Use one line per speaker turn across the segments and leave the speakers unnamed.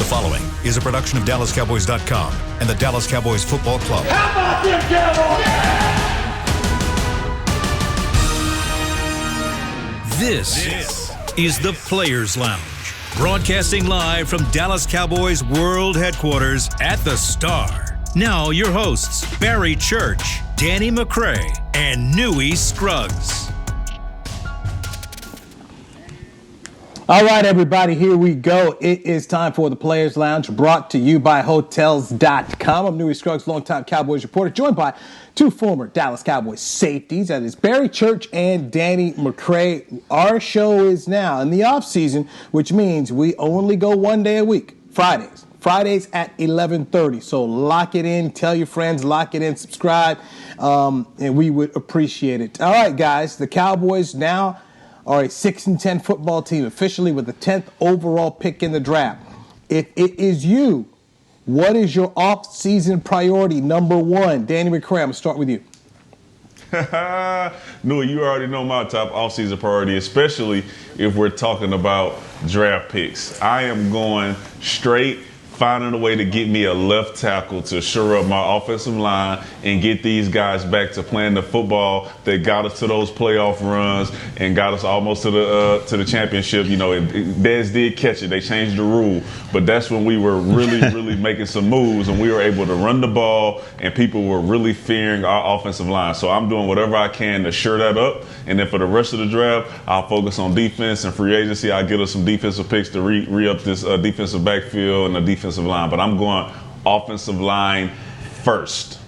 following is a production of DallasCowboys.com and the Dallas Cowboys Football Club.
How about them Cowboys? Yeah!
This is the Players Lounge, broadcasting live from Dallas Cowboys World Headquarters at the Star. Now your hosts, Barry Church, Danny McCray, and Newy Scruggs.
All right, everybody, here we go. It is time for the Players Lounge, brought to you by Hotels.com. I'm Newy Scruggs, longtime Cowboys reporter, joined by two former Dallas Cowboys safeties. That is Barry Church and Danny McCray. Our show is now in the offseason, which means we only go one day a week, Fridays at 11:30. So lock it in, tell your friends, lock it in, subscribe, and we would appreciate it. All right, guys, the Cowboys now are a 6-10 football team, officially with the 10th overall pick in the draft. If it is you, what is your off-season priority number one? Danny McCray, I'm going to start with you.
No, you already know my top off-season priority, especially if we're talking about draft picks. I am going straight, finding a way to get me a left tackle to shore up my offensive line and get these guys back to playing the football that got us to those playoff runs and got us almost to the championship. You know, Dez did catch it. They changed the rule. But that's when we were really making some moves and we were able to run the ball and people were really fearing our offensive line. So I'm doing whatever I can to shore that up. And then for the rest of the draft, I'll focus on defense and free agency. I'll get us some defensive picks to re-up this defensive backfield and the defensive line, but I'm going offensive line first.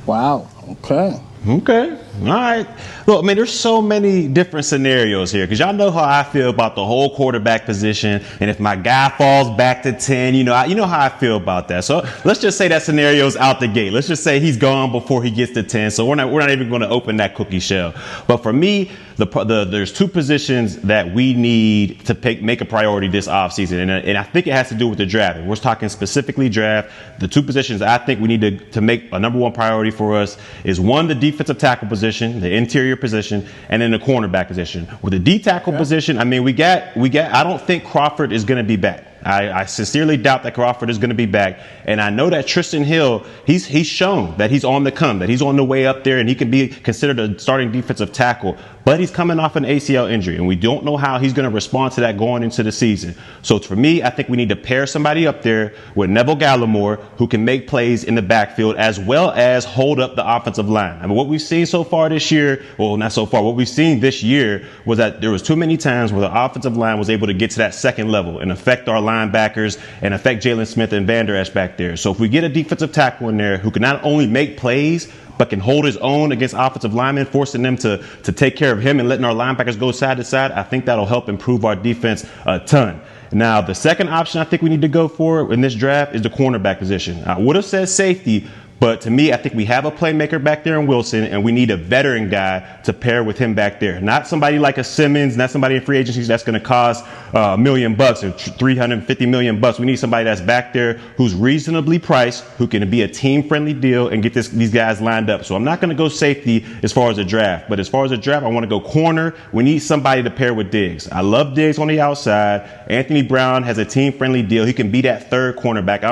Wow. Okay.
All right. Look, I mean, there's so many different scenarios here because y'all know how I feel about the whole quarterback position. And if my guy falls back to 10, you know how I feel about that. So let's just say that scenario's out the gate. Let's just say he's gone before he gets to 10. So we're not even going to open that cookie shell. But for me, there's two positions that we need to make a priority this offseason. And I think it has to do with the draft. We're talking specifically draft. The two positions I think we need to make a number one priority for us is one, the defensive tackle position, the interior position, and then the cornerback position. With the D tackle position, I mean, I don't think Crawford is going to be back. I sincerely doubt that Crawford is going to be back. And I know that Tristan Hill, he's shown that he's on the come, that he's on the way up there, and he can be considered a starting defensive tackle. But he's coming off an ACL injury, and we don't know how he's going to respond to that going into the season. So for me, I think we need to pair somebody up there with Neville Gallimore, who can make plays in the backfield as well as hold up the offensive line. I mean, what we've seen so far this year, well, not so far, what we've seen this year was that there was too many times where the offensive line was able to get to that second level and affect our linebackers and affect Jalen Smith and Van Der Esch back there. So if we get a defensive tackle in there who can not only make plays, but can hold his own against offensive linemen, forcing them to take care of him and letting our linebackers go side to side, I think that'll help improve our defense a ton. Now, the second option I think we need to go for in this draft is the cornerback position. I would have said safety, but to me, I think we have a playmaker back there in Wilson, and we need a veteran guy to pair with him back there. Not somebody like a Simmons, not somebody in free agency that's going to cost $1 million or $350 million. We need somebody that's back there who's reasonably priced, who can be a team-friendly deal and get these guys lined up. So I'm not going to go safety as far as a draft, but as far as a draft, I want to go corner. We need somebody to pair with Diggs. I love Diggs on the outside. Anthony Brown has a team-friendly deal. He can be that third cornerback.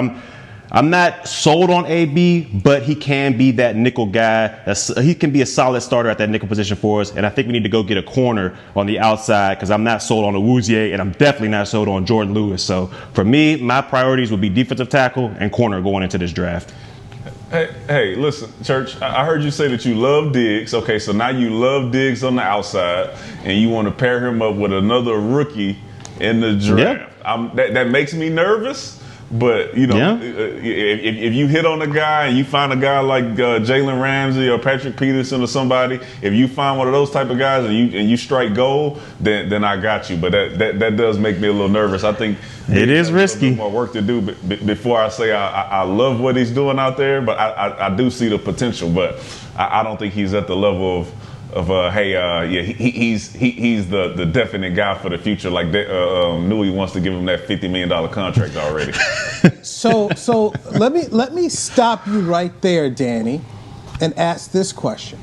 I'm not sold on AB, but he can be that nickel guy. He can be a solid starter at that nickel position for us. And I think we need to go get a corner on the outside because I'm not sold on Awuzie, and I'm definitely not sold on Jordan Lewis. So for me, my priorities would be defensive tackle and corner going into this draft.
Hey, listen, Church, I heard you say that you love Diggs. Okay, so now you love Diggs on the outside, and you want to pair him up with another rookie in the draft. Yep. That makes me nervous. But, you know, if you hit on a guy and you find a guy like Jalen Ramsey or Patrick Peterson or somebody, if you find one of those type of guys and you strike gold, then I got you. But that does make me a little nervous. I think
it is risky.
A little more work to do before I say I love what he's doing out there. But I do see the potential. But I don't think he's at the level of he's the definite guy for the future. Like Newy wants to give him that $50 million contract already.
So let me stop you right there, Danny, and ask this question: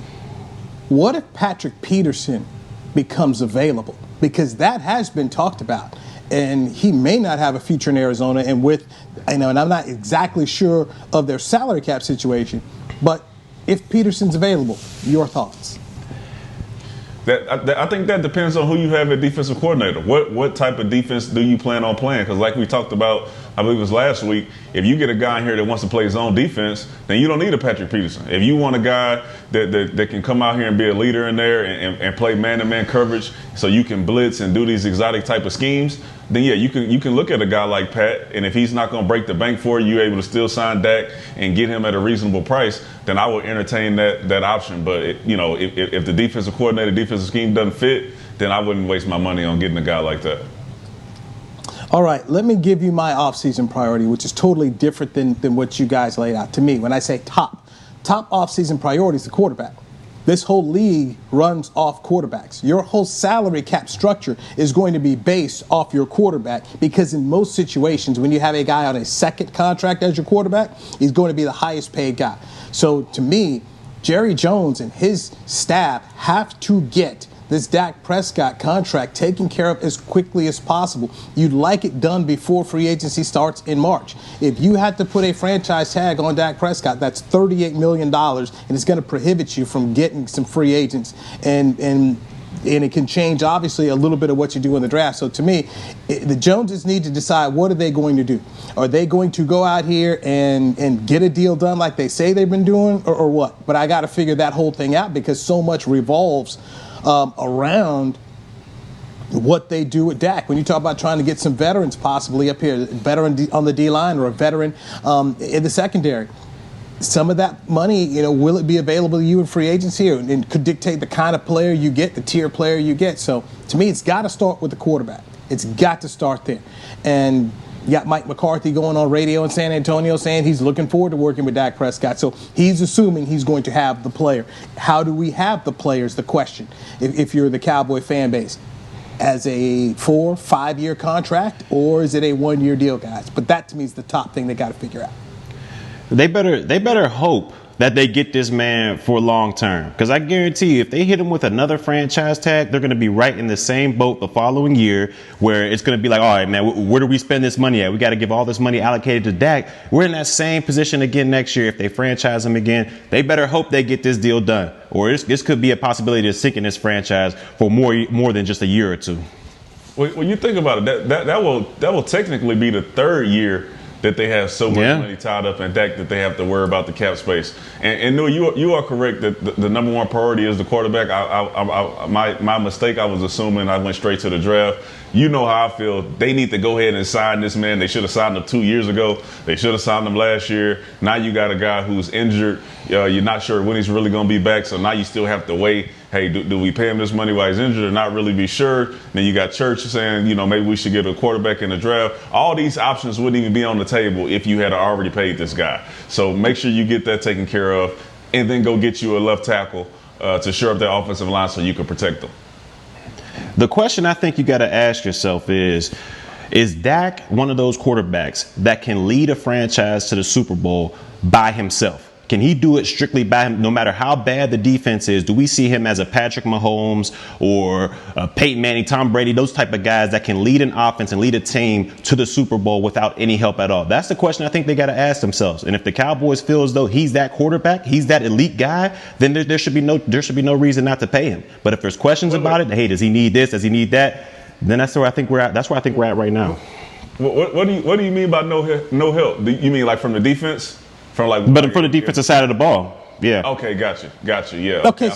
what if Patrick Peterson becomes available? because that has been talked about. And he may not have a future in Arizona. And and I'm not exactly sure of their salary cap situation, but if Peterson's available, your thoughts?
I think that depends on who you have at defensive coordinator. What type of defense do you plan on playing? Because like we talked about, I believe it was last week, if you get a guy in here that wants to play his own defense, then you don't need a Patrick Peterson. If you want a guy that can come out here and be a leader in there and play man-to-man coverage so you can blitz and do these exotic type of schemes, then yeah, you can look at a guy like Pat, and if he's not going to break the bank for you, you're able to still sign Dak and get him at a reasonable price, then I would entertain that option. But if the defensive coordinator, defensive scheme doesn't fit, then I wouldn't waste my money on getting a guy like that.
All right, let me give you my offseason priority, which is totally different than what you guys laid out. To me, when I say top offseason priority is the quarterback. This whole league runs off quarterbacks. Your whole salary cap structure is going to be based off your quarterback, because in most situations, when you have a guy on a second contract as your quarterback, he's going to be the highest paid guy. So to me, Jerry Jones and his staff have to get this Dak Prescott contract taken care of as quickly as possible. You'd like it done before free agency starts in March. If you had to put a franchise tag on Dak Prescott, that's $38 million, and it's going to prohibit you from getting some free agents. And it can change, obviously, a little bit of what you do in the draft. So to me, the Joneses need to decide, what are they going to do? Are they going to go out here and get a deal done like they say they've been doing, or what? But I got to figure that whole thing out, because so much revolves around what they do with Dak. When you talk about trying to get some veterans possibly up here, a veteran on the D-line or a veteran in the secondary, some of that money, will it be available to you in free agency, and could dictate the kind of player you get, the tier player you get. So to me, it's got to start with the quarterback. It's got to start there. And you got Mike McCarthy going on radio in San Antonio saying he's looking forward to working with Dak Prescott. So he's assuming he's going to have the player. How do we have the players? The question, if you're the Cowboy fan base, as a 4-5 year contract, or is it a 1 year deal, guys? But that to me is the top thing they got to figure out.
They better hope that they get this man for long term, because I guarantee you, if they hit him with another franchise tag, they're going to be right in the same boat the following year, where it's going to be like, all right, man, where do we spend this money at? We got to give all this money allocated to Dak. We're in that same position again next year if they franchise him again. They better hope they get this deal done, or this could be a possibility of sinking this franchise for more than just a year or two.
When you think about it, that will technically be the third year that they have so much money tied up in Dak that they have to worry about the cap space. And Newy, you are correct that the number one priority is the quarterback. My mistake, I was assuming I went straight to the draft. You know how I feel. They need to go ahead and sign this man. They should have signed him 2 years ago. They should have signed him last year. Now you got a guy who's injured. You're not sure when he's really going to be back. So now you still have to wait. Hey, do we pay him this money while he's injured or not really be sure? Then you got Church saying, maybe we should get a quarterback in the draft. All these options wouldn't even be on the table if you had already paid this guy. So make sure you get that taken care of, and then go get you a left tackle to shore up that offensive line so you can protect them.
The question I think you got to ask yourself is Dak one of those quarterbacks that can lead a franchise to the Super Bowl by himself? Can he do it strictly by him, no matter how bad the defense is? Do we see him as a Patrick Mahomes or a Peyton Manning, Tom Brady, those type of guys that can lead an offense and lead a team to the Super Bowl without any help at all? That's the question I think they got to ask themselves. And if the Cowboys feel as though he's that quarterback, he's that elite guy, then there should be no reason not to pay him. But if there's questions about it, hey, does he need this? Does he need that? Then that's where I think we're at. That's where I think we're at right now.
What do you mean by no help? You mean like from the defense?
But for the defensive side of the ball, yeah.
Okay, gotcha. Yeah.
Okay.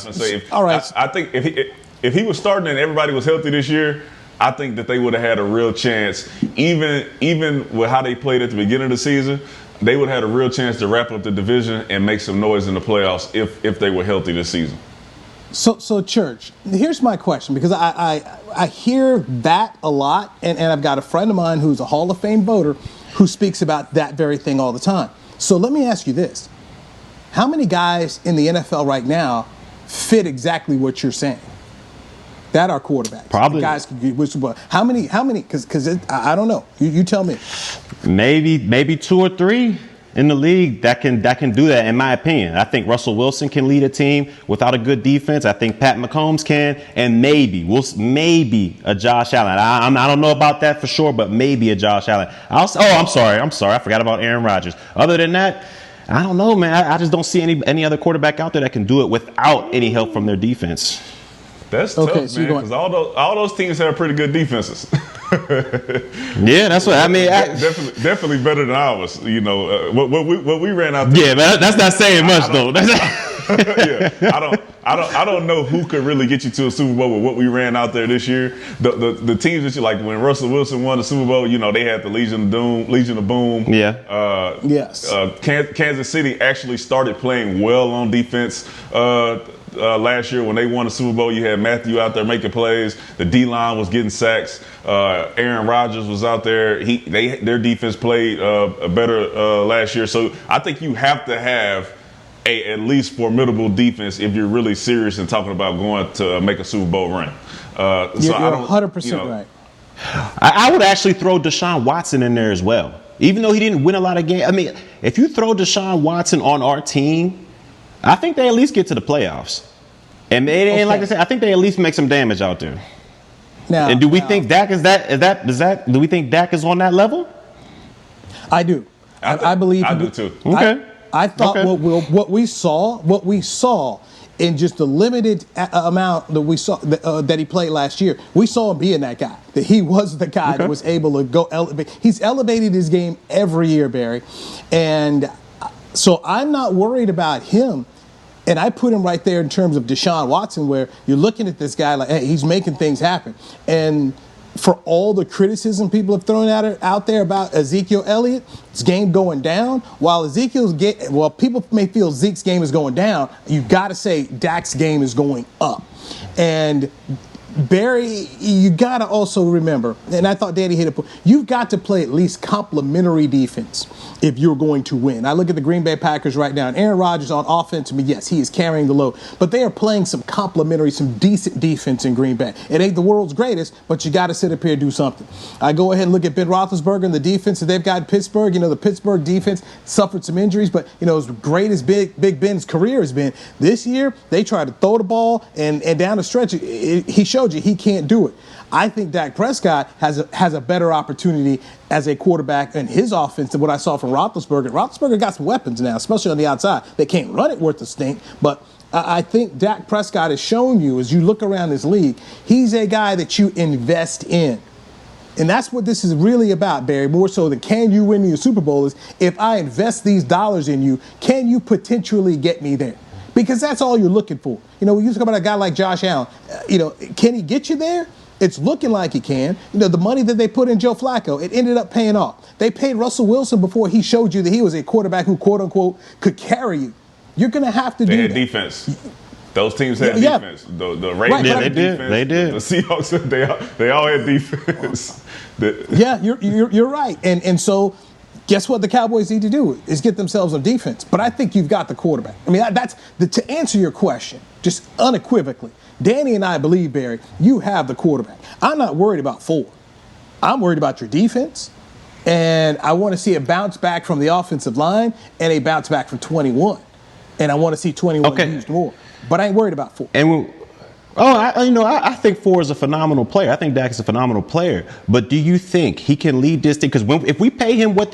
All right.
I think if he was starting and everybody was healthy this year, I think that they would have had a real chance. Even with how they played at the beginning of the season, they would have had a real chance to wrap up the division and make some noise in the playoffs if they were healthy this season.
So Church, here's my question, because I hear that a lot, and I've got a friend of mine who's a Hall of Fame voter who speaks about that very thing all the time. So let me ask you this. How many guys in the NFL right now fit exactly what you're saying? That are quarterbacks.
Probably.
Guys, how many? Because I don't know. You tell me.
Maybe 2 or 3. in the league that can do that, in my opinion. I think Russell Wilson can lead a team without a good defense. I think Pat McCombs can, and maybe a Josh Allen. I don't know about that for sure, but maybe a Josh Allen. I'm sorry. I forgot about Aaron Rodgers. Other than that, I don't know, man. I just don't see any other quarterback out there that can do it without any help from their defense.
That's tough, man, because all those teams have pretty good defenses.
Yeah, that's what I mean.
Definitely better than ours. You know, what we ran out there.
Yeah, man, that's not saying much though.
Yeah, I don't know who could really get you to a Super Bowl with what we ran out there this year. The teams that you like, when Russell Wilson won the Super Bowl, you know, they had the Legion of Boom.
Yeah.
Yes.
Kansas City actually started playing well on defense. Last year when they won the Super Bowl, you had Matthew out there making plays. The D-line was getting sacks. Aaron Rodgers was out there. Their defense played better last year. So I think you have to have at least formidable defense if you're really serious and talking about going to make a Super Bowl run.
You're 100% right.
I would actually throw Deshaun Watson in there as well. Even though he didn't win a lot of games. I mean, if you throw Deshaun Watson on our team, I think they at least get to the playoffs. And like I said, I think they at least make some damage out there. Now, and do we think Dak do we think Dak is on that level?
I do. I believe
I do too.
Okay.
I thought what we saw in just the limited amount that we saw that he played last year, we saw him being that guy. That he was the guy that was able to go elevate. He's elevated his game every year, Barry. And so I'm not worried about him. And I put him right there in terms of Deshaun Watson, where you're looking at this guy like, hey, he's making things happen. And for all the criticism people have thrown out there about Ezekiel Elliott's game going down, while people may feel Zeke's game is going down, you got to say Dak's game is going up. And Barry, you got to also remember, and I thought Danny hit it, you've got to play at least complementary defense if you're going to win. I look at the Green Bay Packers right now, and Aaron Rodgers on offense, yes, he is carrying the load, but they are playing some decent defense in Green Bay. It ain't the world's greatest, but you got to sit up here and do something. I go ahead and look at Ben Roethlisberger and the defense that they've got in Pittsburgh. You know, the Pittsburgh defense suffered some injuries, but, you know, as great as Big Ben's career has been, this year they tried to throw the ball, and down the stretch, he showed you he can't do it. I think Dak Prescott has a better opportunity as a quarterback in his offense than what I saw from Roethlisberger. Roethlisberger got some weapons now, especially on the outside. They can't run it worth a stink, but I think Dak Prescott has shown you, as you look around this league, he's a guy that you invest in. And that's what this is really about, Barry, more so than can you win me a Super Bowl, is if I invest these dollars in you, can you potentially get me there? Because that's all you're looking for. You know, when you talk about a guy like Josh Allen, can he get you there? It's looking like he can. You know, the money that they put in Joe Flacco, it ended up paying off. They paid Russell Wilson before he showed you that he was a quarterback who, quote unquote, could carry you. You're going to have to do that.
They had defense. Those teams had defense. The Ravens had defense. They did. The Seahawks, they all had defense.
Yeah, you're right. And so guess what the Cowboys need to do is get themselves on defense. But I think you've got the quarterback. I mean, to answer your question, just unequivocally, Danny and I believe, Barry, you have the quarterback. I'm not worried about 4. I'm worried about your defense. And I want to see a bounce back from the offensive line and a bounce back from 21. And I want to see 21 used more. But I ain't worried about 4.
And I think 4 is a phenomenal player. I think Dak is a phenomenal player. But do you think he can lead this team? Because if we pay him what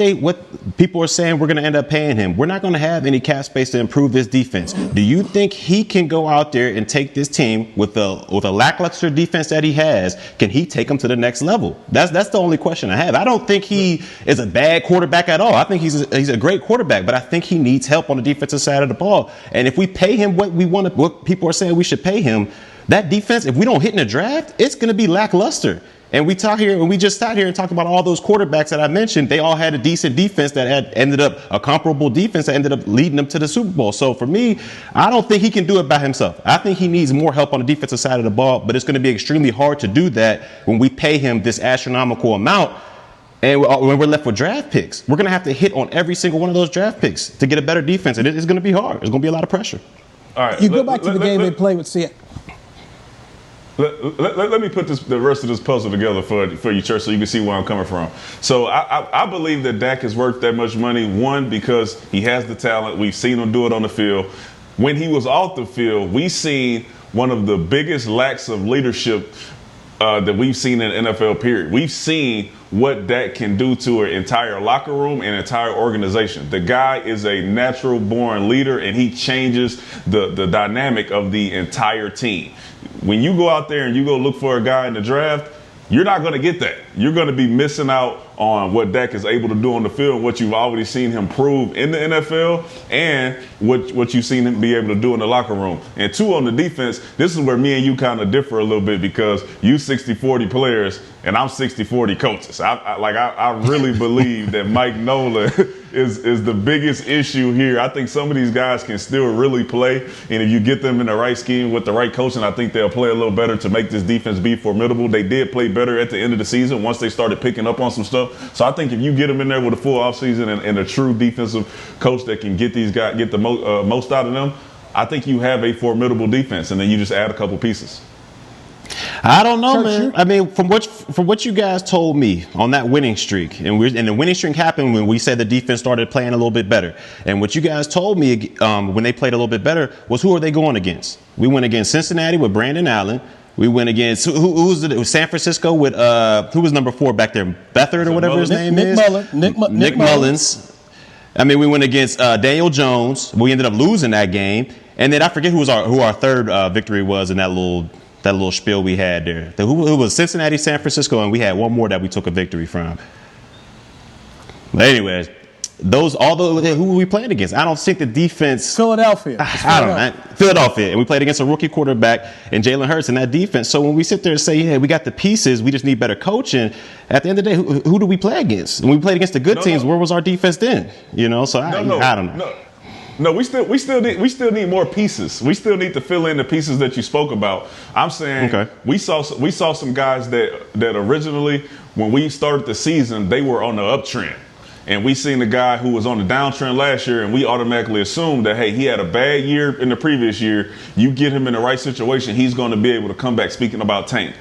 people are saying we're going to end up paying him, we're not going to have any cap space to improve this defense. Do you think he can go out there and take this team with a lackluster defense that he has? Can he take them to the next level? That's the only question I have. I don't think he is a bad quarterback at all. I think he's a great quarterback, but I think he needs help on the defensive side of the ball. And if we pay him what people are saying we should pay him, that defense, if we don't hit in the draft, it's going to be lackluster. And we just sat here and talked about all those quarterbacks that I mentioned. They all had a decent defense that had ended up a comparable defense that ended up leading them to the Super Bowl. So for me, I don't think he can do it by himself. I think he needs more help on the defensive side of the ball, but it's going to be extremely hard to do that when we pay him this astronomical amount. And when we're left with draft picks, we're going to have to hit on every single one of those draft picks to get a better defense. And it's going to be hard. There's going to be a lot of pressure.
All right.
You go back to the game they played with Seattle.
Let me put the rest of this puzzle together for you, Church, so you can see where I'm coming from. So I believe that Dak is worth that much money, one, because he has the talent. We've seen him do it on the field. When he was off the field, we seen one of the biggest lacks of leadership that we've seen in the NFL, period. We've seen what Dak can do to an entire locker room and entire organization. The guy is a natural born leader, and he changes the dynamic of the entire team. When you go out there and you go look for a guy in the draft, you're not going to get that. You're going to be missing out on what Dak is able to do on the field, what you've already seen him prove in the NFL, and what you've seen him be able to do in the locker room. And two, on the defense, this is where me and you kind of differ a little bit, because you 60-40 players and I'm 60-40 coaches. I really believe that Mike Nolan is the biggest issue here. I think some of these guys can still really play, and if you get them in the right scheme with the right coaching, I think they'll play a little better to make this defense be formidable. They did play better at the end of the season once they started picking up on some stuff. So I think if you get them in there with a full offseason and a true defensive coach that can get these guys, get the most out of them, I think you have a formidable defense, and then you just add a couple pieces.
I don't know, man. I mean, from what you guys told me on that winning streak, and the winning streak happened when we said the defense started playing a little bit better. And what you guys told me when they played a little bit better was, who are they going against? We went against Cincinnati with Brandon Allen. We went against it was San Francisco with who was number 4 back there, Beathard or whatever his name is. Nick Mullins. I mean, we went against Daniel Jones. We ended up losing that game, and then I forget who our third victory was in that little spiel we had there. Who was Cincinnati, San Francisco, and we had one more that we took a victory from. But anyways, who were we playing against? I don't think the defense.
Philadelphia.
I don't know. Philadelphia. And we played against a rookie quarterback and Jalen Hurts in that defense. So when we sit there and say, hey, we got the pieces, we just need better coaching, at the end of the day, who do we play against? When we played against the good teams, where was our defense then? So I don't know.
No, we still need more pieces. We still need to fill in the pieces that you spoke about. I'm saying we saw some guys that originally, when we started the season, they were on the uptrend. And we seen the guy who was on the downtrend last year, and we automatically assumed that, hey, he had a bad year in the previous year. You get him in the right situation, he's going to be able to come back. Speaking about Tank.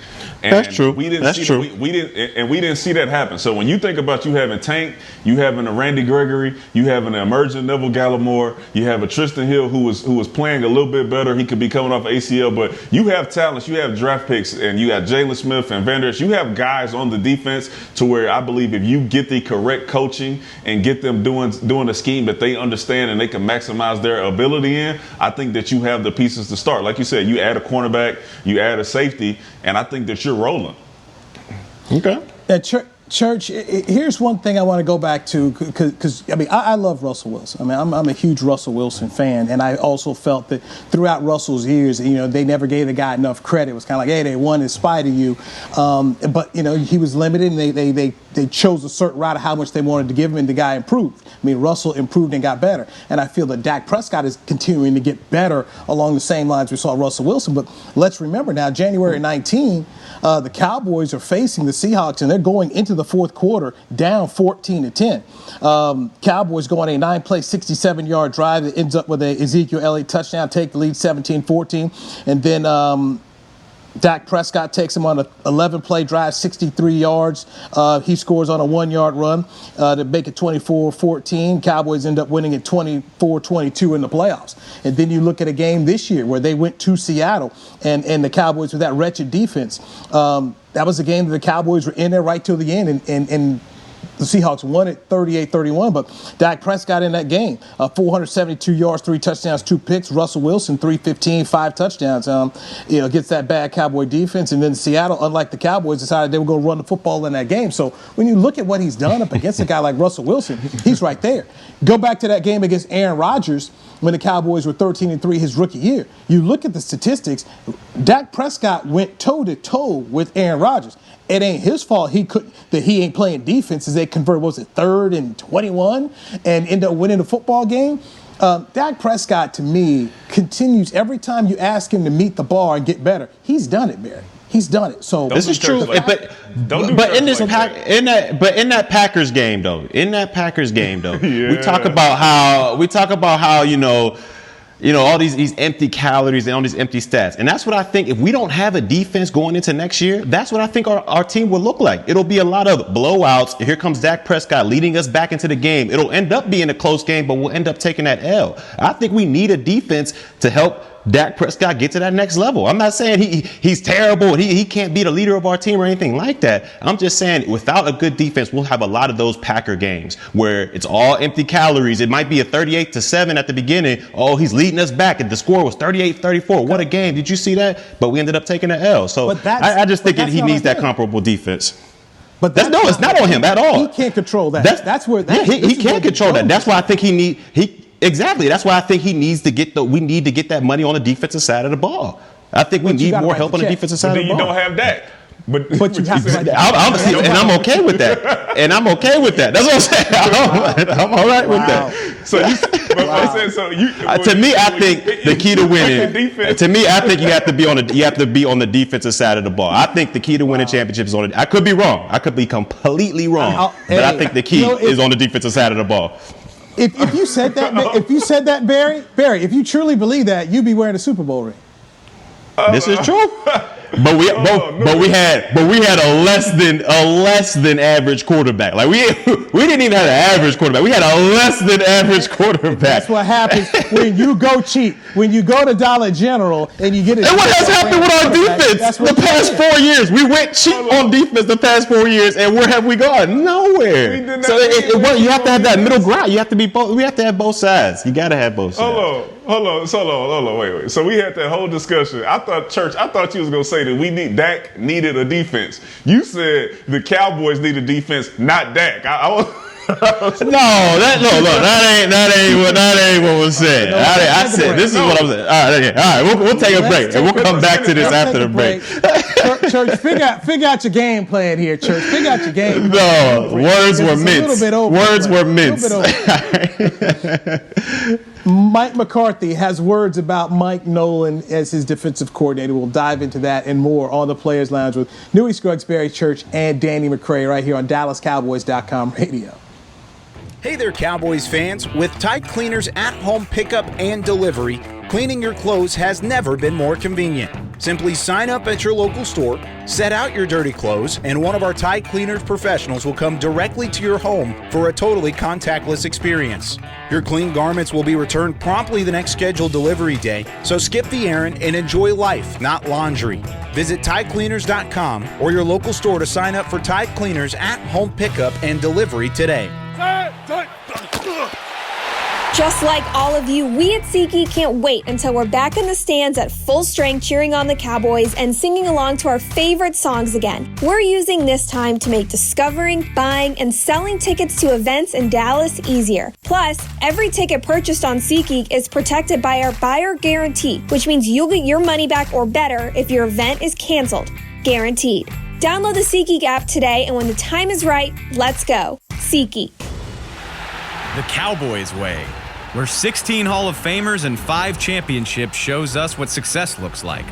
And
that's true.
We didn't see that happen. So when you think about you having Tank, you having a Randy Gregory, you having an emerging Neville Gallimore, you have a Tristan Hill who was playing a little bit better. He could be coming off ACL, but you have talents, you have draft picks, and you got Jalen Smith and Van Der Esch. You have guys on the defense to where I believe if you get the correct coaching and get them doing a scheme that they understand and they can maximize their ability in, I think that you have the pieces to start. Like you said, you add a cornerback, you add a safety, and I think that you're rolling.
Okay.
Church, here's one thing I want to go back to, because I love Russell Wilson. I'm a huge Russell Wilson fan, and I also felt that throughout Russell's years, they never gave the guy enough credit. It was kind of like, hey, they won in spite of you, but he was limited, and they chose a certain route of how much they wanted to give him, and the guy improved. Russell improved and got better, and I feel that Dak Prescott is continuing to get better along the same lines we saw Russell Wilson. But let's remember now, January 19, the Cowboys are facing the Seahawks, and they're going into the fourth quarter down 14-10. Cowboys go on a 9-play, 67-yard drive that ends up with a Ezekiel Elliott touchdown, take the lead 17-14, and then Dak Prescott takes him on an 11-play drive, 63 yards. He scores on a 1-yard run to make it 24-14. Cowboys end up winning it 24-22 in the playoffs. And then you look at a game this year where they went to Seattle and the Cowboys with that wretched defense. That was a game that the Cowboys were in there right till the end, and the Seahawks won it 38-31, but Dak Prescott in that game, 472 yards, 3 touchdowns, 2 picks. Russell Wilson, 315, 5 touchdowns. Gets that bad Cowboy defense, and then Seattle, unlike the Cowboys, decided they were going to run the football in that game. So when you look at what he's done up against a guy like Russell Wilson, he's right there. Go back to that game against Aaron Rodgers when the Cowboys were 13-3 his rookie year. You look at the statistics, Dak Prescott went toe-to-toe with Aaron Rodgers. It ain't his fault that he ain't playing defense as they convert, 3rd and 21 and end up winning the football game. Dak Prescott, to me, continues every time you ask him to meet the bar and get better. He's done it, Barry. He's done it. So
this is true, but in that Packers game though,
yeah.
we talk about how all these empty calories and all these empty stats. And that's what I think, if we don't have a defense going into next year, that's what I think our team will look like. It'll be a lot of blowouts. Here comes Dak Prescott leading us back into the game. It'll end up being a close game, but we'll end up taking that L. I think we need a defense to help Dak Prescott get to that next level. I'm not saying he's terrible and he can't be the leader of our team or anything like that. I'm just saying without a good defense, we'll have a lot of those Packer games where it's all empty calories. It might be a 38-7 at the beginning. Oh, he's leading us back, and the score was 38-34. What a game. Did you see that? But we ended up taking an L. So I just think he needs that comparable defense.
But
it's not on him at all.
He can't control that. That's where
he can't control that. That's why I think exactly. That's why I think we need to get that money on the defensive side of the ball. I think we need more help on the defensive side of the ball.
Then you don't have that. But
you have to write that.
I'm okay with that. That's what I'm saying. I'm all right with that. To me, I think the key to winning. To me, I think you have to be on the defensive side of the ball. I think the key to winning championships is on it. I could be wrong. I could be completely wrong. But I think the key is on the defensive side of the ball.
If you said that, Barry, if you truly believe that, you'd be wearing a Super Bowl ring.
This is true. But we had a less than average quarterback. Like we didn't even have an average quarterback. We had a less than average quarterback.
That's what happens when you go cheap. When you go to Dollar General and you get it.
And what has happened with our defense the past 4 years? We went cheap on defense the past 4 years, and where have we gone? Nowhere. So you have to have that middle ground. You have to be both. We have to have both sides. You got to have both sides.
Hold on, wait. So we had that whole discussion. I thought you was gonna say that Dak needed a defense. You said the Cowboys need a defense, not Dak.
That ain't what was said. I said this is what I'm saying. All right, we'll take a break and we'll come back to this after the break.
Church, figure out your game plan here, Church. Figure out your game.
No, words were minced. Words were minced.
Mike McCarthy has words about Mike Nolan as his defensive coordinator. We'll dive into that and more on the Players Lounge with Newy Scruggs, Barry Church, and Danny McCray right here on DallasCowboys.com radio.
Hey there, Cowboys fans. With Tide Cleaners at-home pickup and delivery, cleaning your clothes has never been more convenient. Simply sign up at your local store, set out your dirty clothes, and one of our Tide Cleaners professionals will come directly to your home for a totally contactless experience. Your clean garments will be returned promptly the next scheduled delivery day, so skip the errand and enjoy life, not laundry. Visit TideCleaners.com or your local store to sign up for Tide Cleaners at-home pickup and delivery today.
Just like all of you, we at SeatGeek can't wait until we're back in the stands at full strength cheering on the Cowboys and singing along to our favorite songs again. We're using this time to make discovering, buying, and selling tickets to events in Dallas easier. Plus, every ticket purchased on SeatGeek is protected by our buyer guarantee, which means you'll get your money back or better if your event is canceled. Guaranteed. Download the SeatGeek app today, and when the time is right, let's go. SeatGeek.
The Cowboys way, where 16 Hall of Famers and 5 championships shows us what success looks like.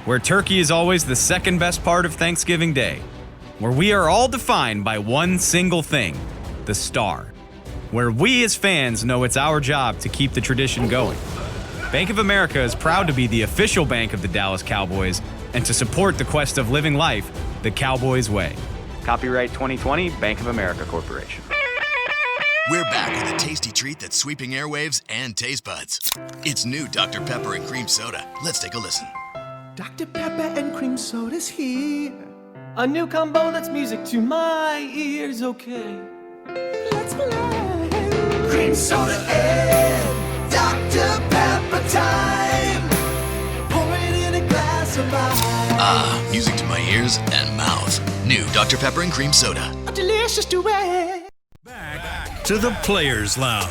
Where turkey is always the second best part of Thanksgiving Day. Where we are all defined by one single thing, the star. Where we as fans know it's our job to keep the tradition going. Bank of America is proud to be the official bank of the Dallas Cowboys and to support the quest of living life the Cowboys way.
Copyright 2020, Bank of America Corporation.
We're back with a tasty treat that's sweeping airwaves and taste buds. It's new Dr. Pepper and Cream Soda. Let's take a listen.
Dr. Pepper and Cream Soda's here. A new combo that's music to my ears, okay. Let's play. Cream Soda and Dr. Pepper time. Pour it in a glass of ice.
Music to my ears and mouth. New Dr. Pepper and Cream Soda.
A delicious duet.
Back to the Players Lounge.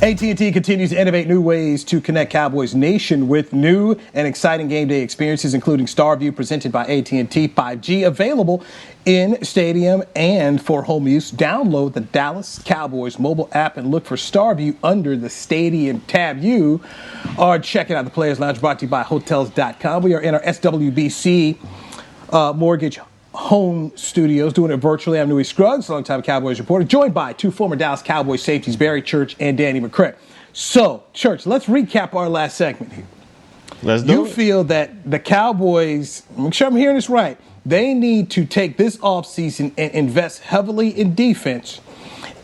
AT&T continues to innovate new ways to connect Cowboys Nation with new and exciting game day experiences, including StarView presented by AT&T 5G, available in stadium and for home use. Download the Dallas Cowboys mobile app and look for StarView under the Stadium tab. You are checking out the Players Lounge, brought to you by Hotels.com. We are in our SWBC Mortgage home studios, doing it virtually. I'm Newy Scruggs, longtime Cowboys reporter, joined by two former Dallas Cowboys safeties, Barry Church and Danny McCray. So, Church, let's recap our last segment here.
Let's do it.
You feel that the Cowboys, make sure I'm hearing this right, they need to take this offseason and invest heavily in defense.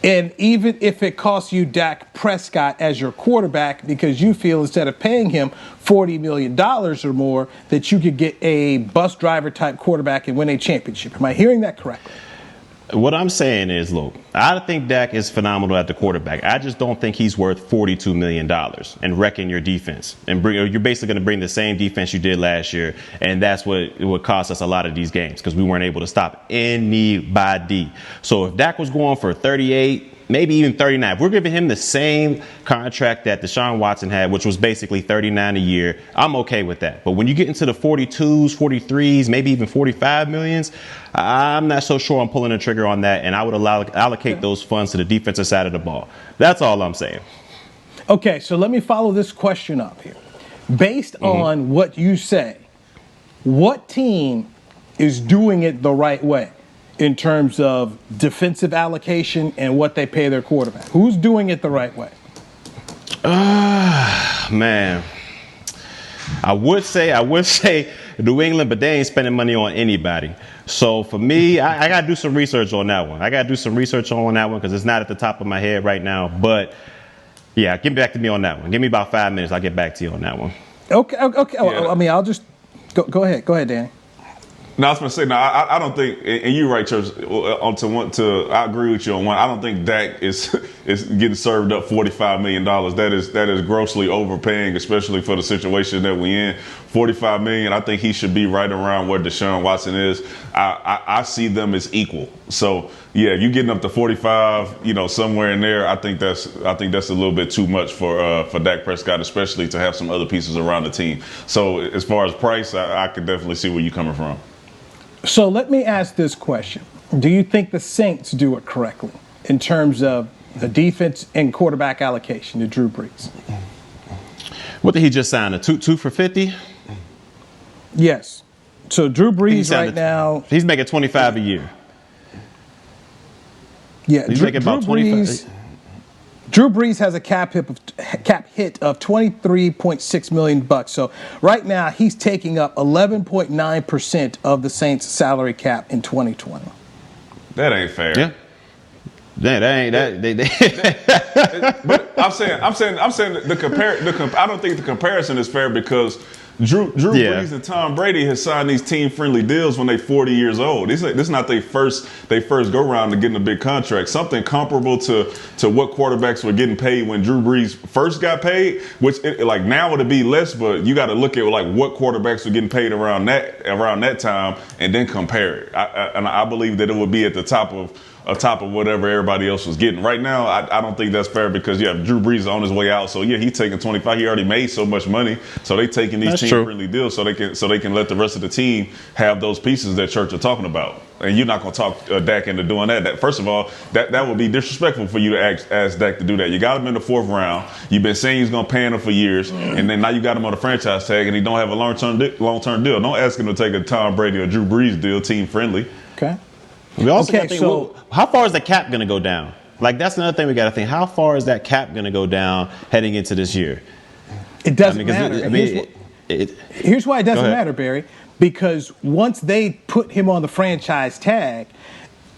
And even if it costs you Dak Prescott as your quarterback, because you feel instead of paying him $40 million or more, that you could get a bus driver type quarterback and win a championship. Am I hearing that correctly?
What I'm saying is, look, I think Dak is phenomenal at the quarterback. I just don't think he's worth $42 million and wrecking your defense. And you're basically going to bring the same defense you did last year, and that's what cost us a lot of these games because we weren't able to stop anybody. So if Dak was going for 38, maybe even 39, if we're giving him the same contract that Deshaun Watson had, which was basically $39 a year, I'm okay with that. But when you get into the 42s, 43s, maybe even 45 millions, I'm not so sure I'm pulling the trigger on that, and I would allocate those funds to the defensive side of the ball. That's all I'm saying.
Okay, so let me follow this question up here. Based on what you say, what team is doing it the right way in terms of defensive allocation and what they pay their quarterback? Who's doing it the right way?
Man. I would say New England, but they ain't spending money on anybody. So for me, I got to do some research on that one. Because it's not at the top of my head right now. But, yeah, get back to me on that one. Give me about 5 minutes. I'll get back to you on that one.
Okay.
Yeah.
I mean, I'll just go ahead. Go ahead, Danny.
No, I was going to say, no, I don't think, and you're right, Church, I agree with you on one. I don't think Dak is getting served up $45 million. That is grossly overpaying, especially for the situation that we're in. $45 million, I think he should be right around where Deshaun Watson is. I see them as equal. So, yeah, if you're getting up to 45, somewhere in there, I think that's a little bit too much for Dak Prescott, especially to have some other pieces around the team. So, as far as price, I could definitely see where you're coming from.
So let me ask this question. Do you think the Saints do it correctly in terms of the defense and quarterback allocation to Drew Brees?
What did he just sign? A two for 50?
Yes. So Drew Brees right now,
he's making 25 a year.
Yeah,
he's making about 25.
Drew Brees has a cap hit of $23.6 million. So right now he's taking up 11.9% of the Saints' salary cap in 2020.
That ain't fair.
Yeah. That ain't.
But I'm saying I don't think the comparison is fair because Drew Brees and Tom Brady has signed these team-friendly deals when they're 40 years old. This is not their first go-round to getting a big contract. Something comparable to what quarterbacks were getting paid when Drew Brees first got paid, which now would it be less, but you got to look at what quarterbacks were getting paid around that time and then compare it. I believe that it would be at the top of whatever everybody else was getting. Right now, I don't think that's fair because Drew Brees is on his way out. So he's taking 25. He already made so much money. So they taking these team-friendly deals so they can let the rest of the team have those pieces that Church are talking about. And you're not going to talk Dak into doing that. First of all, that would be disrespectful for you to ask Dak to do that. You got him in the fourth round. You've been saying he's going to pay him for years, and then now you got him on a franchise tag, and he don't have a long-term deal. Don't ask him to take a Tom Brady or Drew Brees deal, team-friendly.
Okay.
We also got to think, how far is the cap going to go down? That's another thing we got to think. How far is that cap going to go down heading into this year?
It doesn't matter. Here's why it doesn't matter, Barry. Because once they put him on the franchise tag,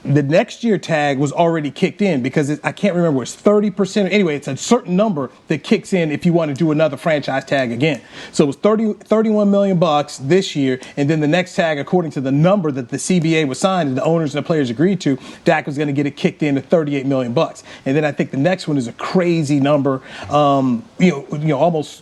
the next year tag was already kicked in because I can't remember, it's 30%. Anyway, it's a certain number that kicks in if you want to do another franchise tag again. So it was $31 million this year, and then the next tag, according to the number that the CBA was signed and the owners and the players agreed to, Dak was going to get it kicked in at $38 million. And then I think the next one is a crazy number, almost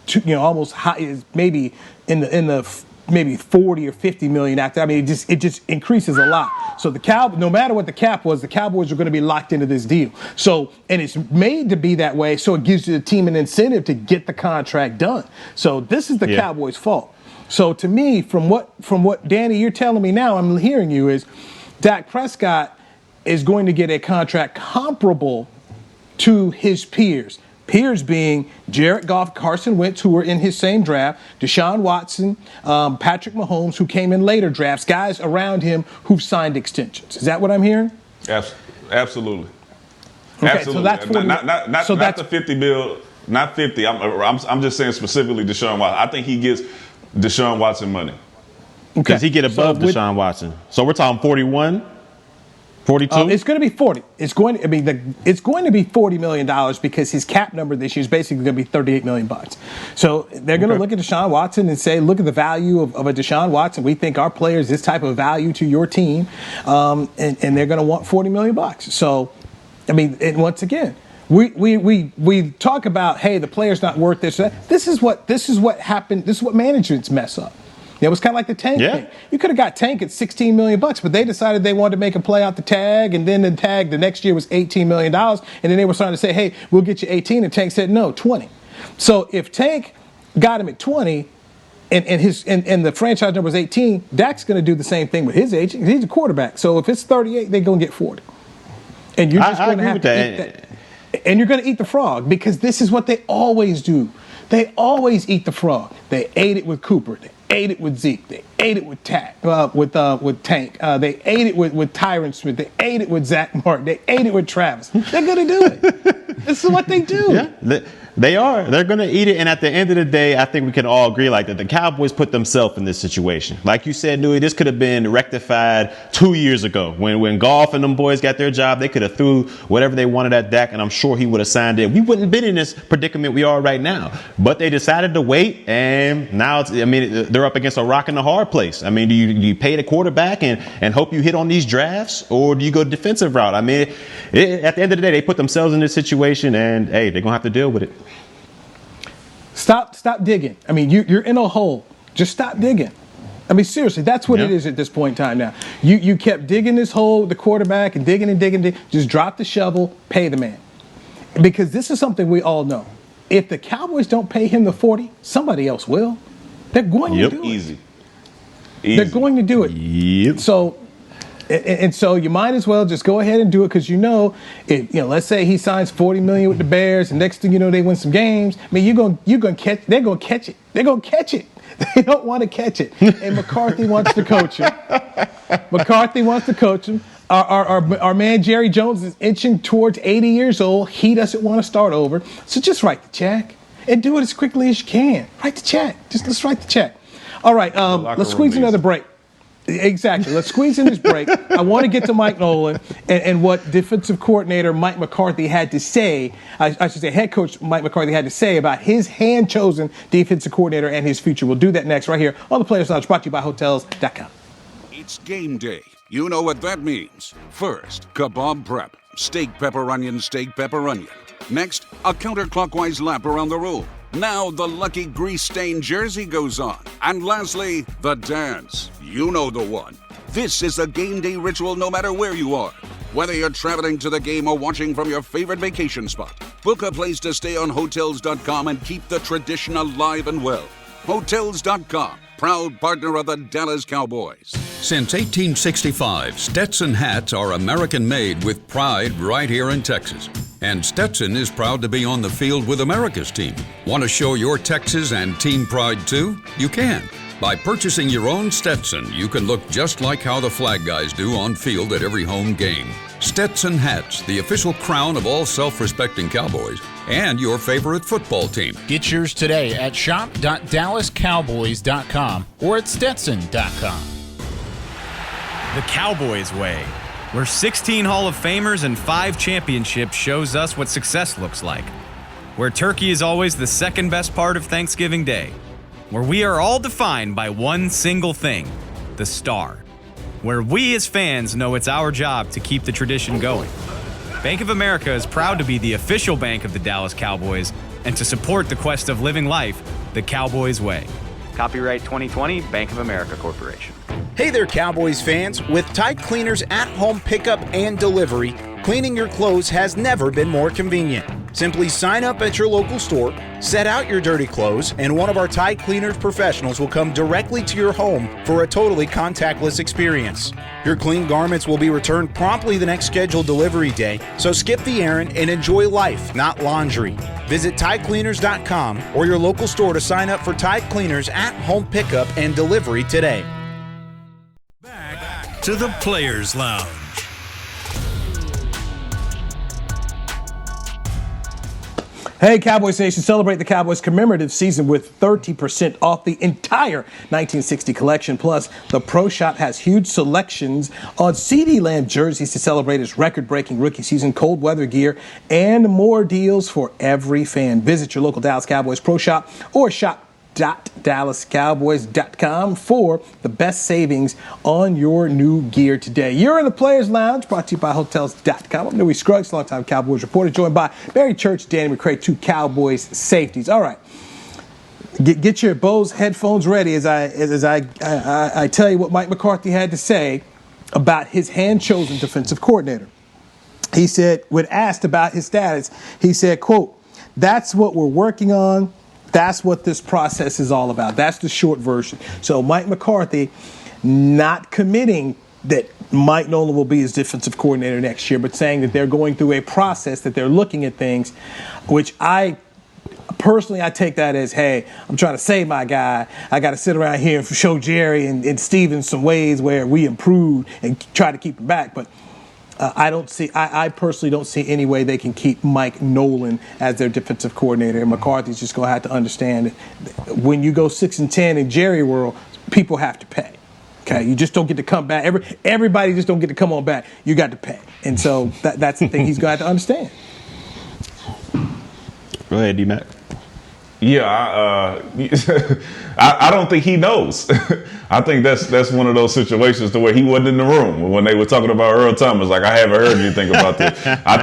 high, is maybe in the maybe 40 or 50 million after. I mean, it just increases a lot. So no matter what the cap was, the Cowboys are going to be locked into this deal. So, and it's made to be that way, so it gives the team an incentive to get the contract done. So this is the Cowboys' fault. So to me, from what Danny, you're telling me now, I'm hearing you, is Dak Prescott is going to get a contract comparable to his peers. Peers being Jared Goff, Carson Wentz, who were in his same draft, Deshaun Watson, Patrick Mahomes, who came in later drafts, guys around him who've signed extensions. Is that what I'm hearing?
Absolutely.
Okay,
Absolutely.
so that's 40,
not the 50 bill, not 50. I'm just saying specifically Deshaun Watson. I think he gets Deshaun Watson money.
Okay.
Does he get above Deshaun Watson? So we're talking 41, 42?
It's going to be 40. It's going to be $40 million because his cap number this year is basically going to be $38 million. So they're going to look at Deshaun Watson and say, look at the value of a Deshaun Watson. We think our player is this type of value to your team, and they're going to want $40 million. So, I mean, and once again, we talk about, hey, the player's not worth this. This is what happened. This is what managements mess up. It was kind of like the Tank thing. You could have got Tank at $16 million, but they decided they wanted to make him play out the tag, and then the tag the next year was $18 million, and then they were starting to say, hey, we'll get you 18, and Tank said no, 20. So if Tank got him at 20, and the franchise number is 18, Dak's going to do the same thing with his agent. He's a quarterback. So if it's 38, they're going to get 40. And you're just going to have to eat that. And you're going to eat the frog because this is what they always do. They always eat the frog. They ate it with Cooper. They ate it with Zeke. They ate it with Tank. They ate it with Tyron Smith. They ate it with Zach Martin. They ate it with Travis. They're going to do it. This is what they do.
Yeah, they are. They're going to eat it. And at the end of the day, I think we can all agree like that the Cowboys put themselves in this situation. Like you said, Newy, this could have been rectified 2 years ago. When Goff and them boys got their job, they could have threw whatever they wanted at Dak, and I'm sure he would have signed it. We wouldn't have been in this predicament we are right now. But they decided to wait, and now they're up against a rock and a hard place. I mean, do you pay the quarterback and hope you hit on these drafts, or do you go defensive route? I mean, at the end of the day, they put themselves in this situation, and hey, they're gonna have to deal with it.
Stop digging. I mean, you're in a hole. Just stop digging. I mean, seriously, that's what it is at this point in time now. You kept digging this hole, the quarterback, and digging. Just drop the shovel, pay the man. Because this is something we all know. If the Cowboys don't pay him the 40, somebody else will. They're going to do it.
Easy.
They're going to do it.
Yep.
So you might as well just go ahead and do it because let's say he signs $40 million with the Bears, and next thing you know they win some games. I mean, they're gonna catch it. They're gonna catch it. They don't want to catch it, and McCarthy wants to coach him. Our man Jerry Jones is inching towards 80 years old. He doesn't want to start over, so just write the check and do it as quickly as you can. Write the check. Let's write the check. All right, let's squeeze another break. Exactly. Let's squeeze in this break. I want to get to Mike Nolan and what defensive coordinator Mike McCarthy had to say, I should say head coach Mike McCarthy had to say about his hand-chosen defensive coordinator and his future. We'll do that next right here on the Players Lounge, brought to you by Hotels.com.
It's game day. You know what that means. First, kebab prep. Steak, pepper, onion, steak, pepper, onion. Next, a counterclockwise lap around the room. Now the lucky grease-stained jersey goes on. And lastly, the dance. You know the one. This is a game day ritual no matter where you are. Whether you're traveling to the game or watching from your favorite vacation spot, book a place to stay on Hotels.com and keep the tradition alive and well. Hotels.com, proud partner of the Dallas Cowboys.
Since 1865, Stetson hats are American-made with pride right here in Texas. And Stetson is proud to be on the field with America's team. Want to show your Texas and team pride too? You can. By purchasing your own Stetson, you can look just like how the flag guys do on field at every home game. Stetson hats, the official crown of all self-respecting Cowboys, and your favorite football team.
Get yours today at shop.dallascowboys.com or at stetson.com.
The Cowboys way, where 16 Hall of Famers and 5 championships shows us what success looks like. Where turkey is always the second best part of Thanksgiving Day. Where we are all defined by one single thing, the star. Where we as fans know it's our job to keep the tradition going. Bank of America is proud to be the official bank of the Dallas Cowboys and to support the quest of living life the Cowboys way.
Copyright 2020, Bank of America Corporation.
Hey there, Cowboys fans. With Tide Cleaners at-home pickup and delivery, cleaning your clothes has never been more convenient. Simply sign up at your local store, set out your dirty clothes, and one of our Tide Cleaners professionals will come directly to your home for a totally contactless experience. Your clean garments will be returned promptly the next scheduled delivery day, so skip the errand and enjoy life, not laundry. Visit TideCleaners.com or your local store to sign up for Tide Cleaners at-home pickup and delivery today.
Back to the Players Lounge.
Hey, Cowboys Nation, celebrate the Cowboys commemorative season with 30% off the entire 1960 collection. Plus, the Pro Shop has huge selections on CD Lamb jerseys to celebrate its record-breaking rookie season, cold weather gear, and more deals for every fan. Visit your local Dallas Cowboys Pro Shop or shop.dallascowboys.com for the best savings on your new gear today. You're in the Players Lounge, brought to you by Hotels.com. I'm Newy Scruggs, longtime Cowboys reporter, joined by Barry Church, Danny McCray, two Cowboys safeties. All right, get your Bose headphones ready as I tell you what Mike McCarthy had to say about his hand-chosen defensive coordinator. He said, when asked about his status, he said, quote, "That's what we're working on. That's what this process is all about." That's the short version. So Mike McCarthy not committing that Mike Nolan will be his defensive coordinator next year, but saying that they're going through a process, that they're looking at things, which I take that as, hey, I'm trying to save my guy. I got to sit around here and show Jerry and Steven some ways where we improved and try to keep him back. But I personally don't see any way they can keep Mike Nolan as their defensive coordinator. And McCarthy's just going to have to understand that when you go 6-10 in Jerry world, people have to pay. Okay, you just don't get to come back. Everybody just don't get to come on back. You got to pay. And so that's the thing he's going to have to understand.
Go ahead, D-Mac.
Yeah, I don't think he knows. I think that's one of those situations to where he wasn't in the room when they were talking about Earl Thomas. Like, I haven't heard anything about this. I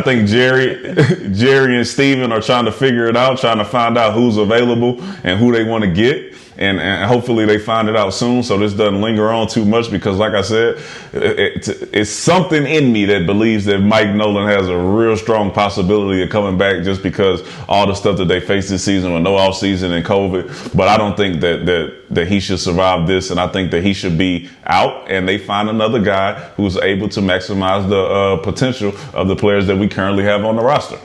think Jerry and Steven are trying to figure it out, trying to find out who's available and who they want to get. And hopefully they find it out soon so this doesn't linger on too much, because like I said, it's something in me that believes that Mike Nolan has a real strong possibility of coming back, just because all the stuff that they faced this season with no offseason and COVID. But I don't think that he should survive this, and I think that he should be out and they find another guy who's able to maximize the potential of the players that we currently have on the roster.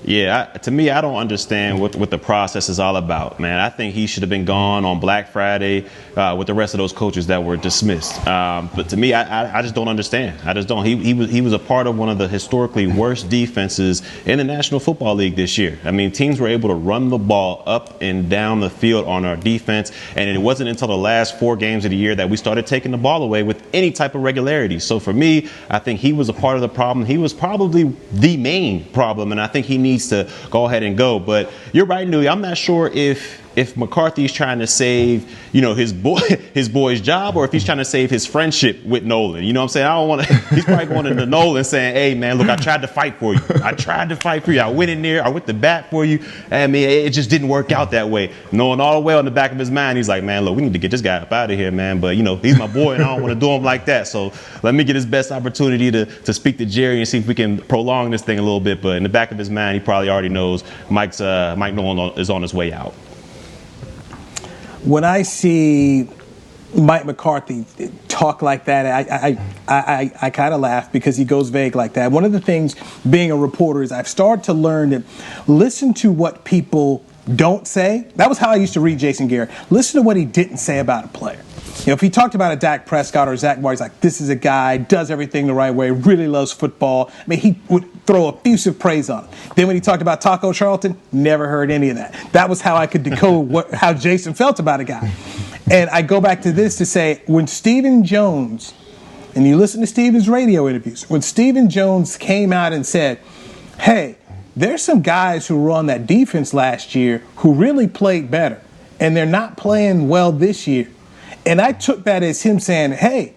Yeah, to me, I don't understand what the process is all about, man. I think he should have been gone on Black Friday with the rest of those coaches that were dismissed. But to me, I just don't understand. I just don't. He was a part of one of the historically worst defenses in the National Football League this year. I mean, teams were able to run the ball up and down the field on our defense, and it wasn't until the last 4 games of the year that we started taking the ball away with any type of regularity. So for me, I think he was a part of the problem. He was probably the main problem, and I think he needs to go ahead and go. But you're right, Newy. I'm not sure if McCarthy's trying to save, his boy's job, or if he's trying to save his friendship with Nolan. You know what I'm saying? I don't want to. He's probably going to Nolan saying, "Hey, man, look, I tried to fight for you. I went in there. I went to bat for you. I mean, it just didn't work out that way." Knowing all the way on the back of his mind, he's like, "Man, look, we need to get this guy up out of here, man. But he's my boy, and I don't want to do him like that. So let me get his best opportunity to speak to Jerry and see if we can prolong this thing a little bit." But in the back of his mind, he probably already knows Mike Nolan is on his way out.
When I see Mike McCarthy talk like that, I kind of laugh, because he goes vague like that. One of the things being a reporter is I've started to learn to listen to what people don't say. That was how I used to read Jason Garrett. Listen to what he didn't say about a player. If he talked about a Dak Prescott or Zach Martin, he's like, this is a guy, does everything the right way, really loves football. I mean, he would throw effusive praise on him. Then when he talked about Taco Charlton, never heard any of that. That was how I could decode how Jason felt about a guy. And I go back to this to say, when Stephen Jones, and you listen to Stephen's radio interviews, when Stephen Jones came out and said, hey, there's some guys who were on that defense last year who really played better, and they're not playing well this year. And I took that as him saying, hey,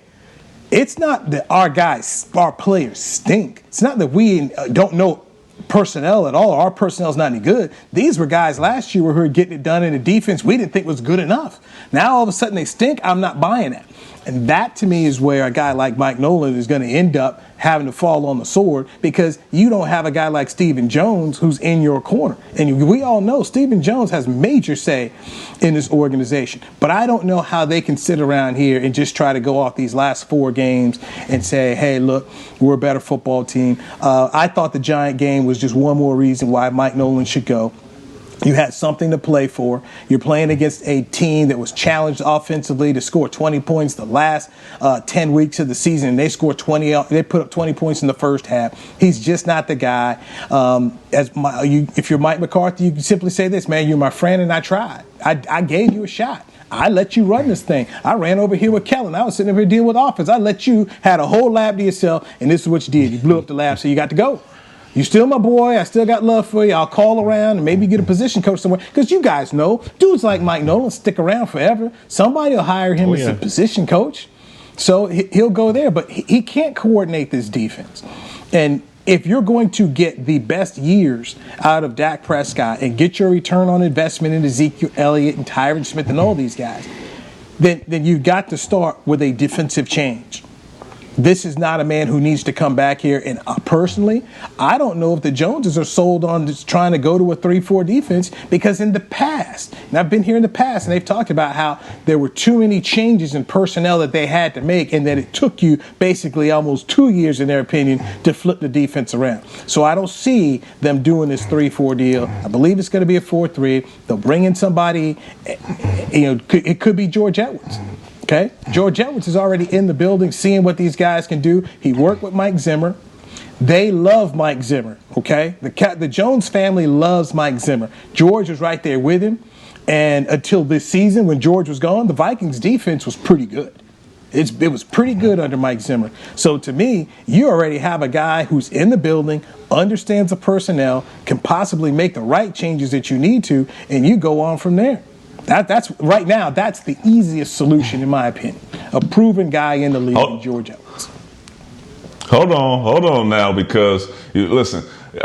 it's not that our players stink. It's not that we don't know personnel at all. Our personnel's not any good. These were guys last year who were getting it done in the defense we didn't think was good enough. Now all of a sudden they stink. I'm not buying that. And that, to me, is where a guy like Mike Nolan is going to end up having to fall on the sword, because you don't have a guy like Stephen Jones who's in your corner. And we all know Stephen Jones has major say in this organization. But I don't know how they can sit around here and just try to go off these last 4 games and say, hey, look, we're a better football team. I thought the Giant game was just one more reason why Mike Nolan should go. You had something to play for. You're playing against a team that was challenged offensively to score 20 points the last 10 weeks of the season. And they scored 20. They put up 20 points in the first half. He's just not the guy. If you're Mike McCarthy, you can simply say this, man, you're my friend and I tried. I gave you a shot. I let you run this thing. I ran over here with Kellen. I was sitting over here dealing with offense. I let you had a whole lab to yourself, and this is what you did. You blew up the lab, so you got to go. You still my boy. I still got love for you. I'll call around and maybe get a position coach somewhere. Because you guys know, dudes like Mike Nolan stick around forever. Somebody will hire him as a position coach. So he'll go there. But he can't coordinate this defense. And if you're going to get the best years out of Dak Prescott and get your return on investment in Ezekiel Elliott and Tyron Smith and all these guys, then you've got to start with a defensive change. This is not a man who needs to come back here. And personally, I don't know if the Joneses are sold on just trying to go to a 3-4 defense, because in the past, and I've been here in the past, and they've talked about how there were too many changes in personnel that they had to make, and that it took you basically almost 2 years, in their opinion, to flip the defense around. So I don't see them doing this 3-4 deal. I believe it's going to be a 4-3. They'll bring in somebody, it could be George Edwards. Okay, George Edwards is already in the building, seeing what these guys can do. He worked with Mike Zimmer. They love Mike Zimmer. Okay, the Jones family loves Mike Zimmer. George was right there with him, and until this season, when George was gone, the Vikings' defense was pretty good. It was pretty good under Mike Zimmer. So to me, you already have a guy who's in the building, understands the personnel, can possibly make the right changes that you need to, and you go on from there. That's right now, that's the easiest solution, in my opinion. A proven guy in the league, George Edwards.
Hold on now, because listen,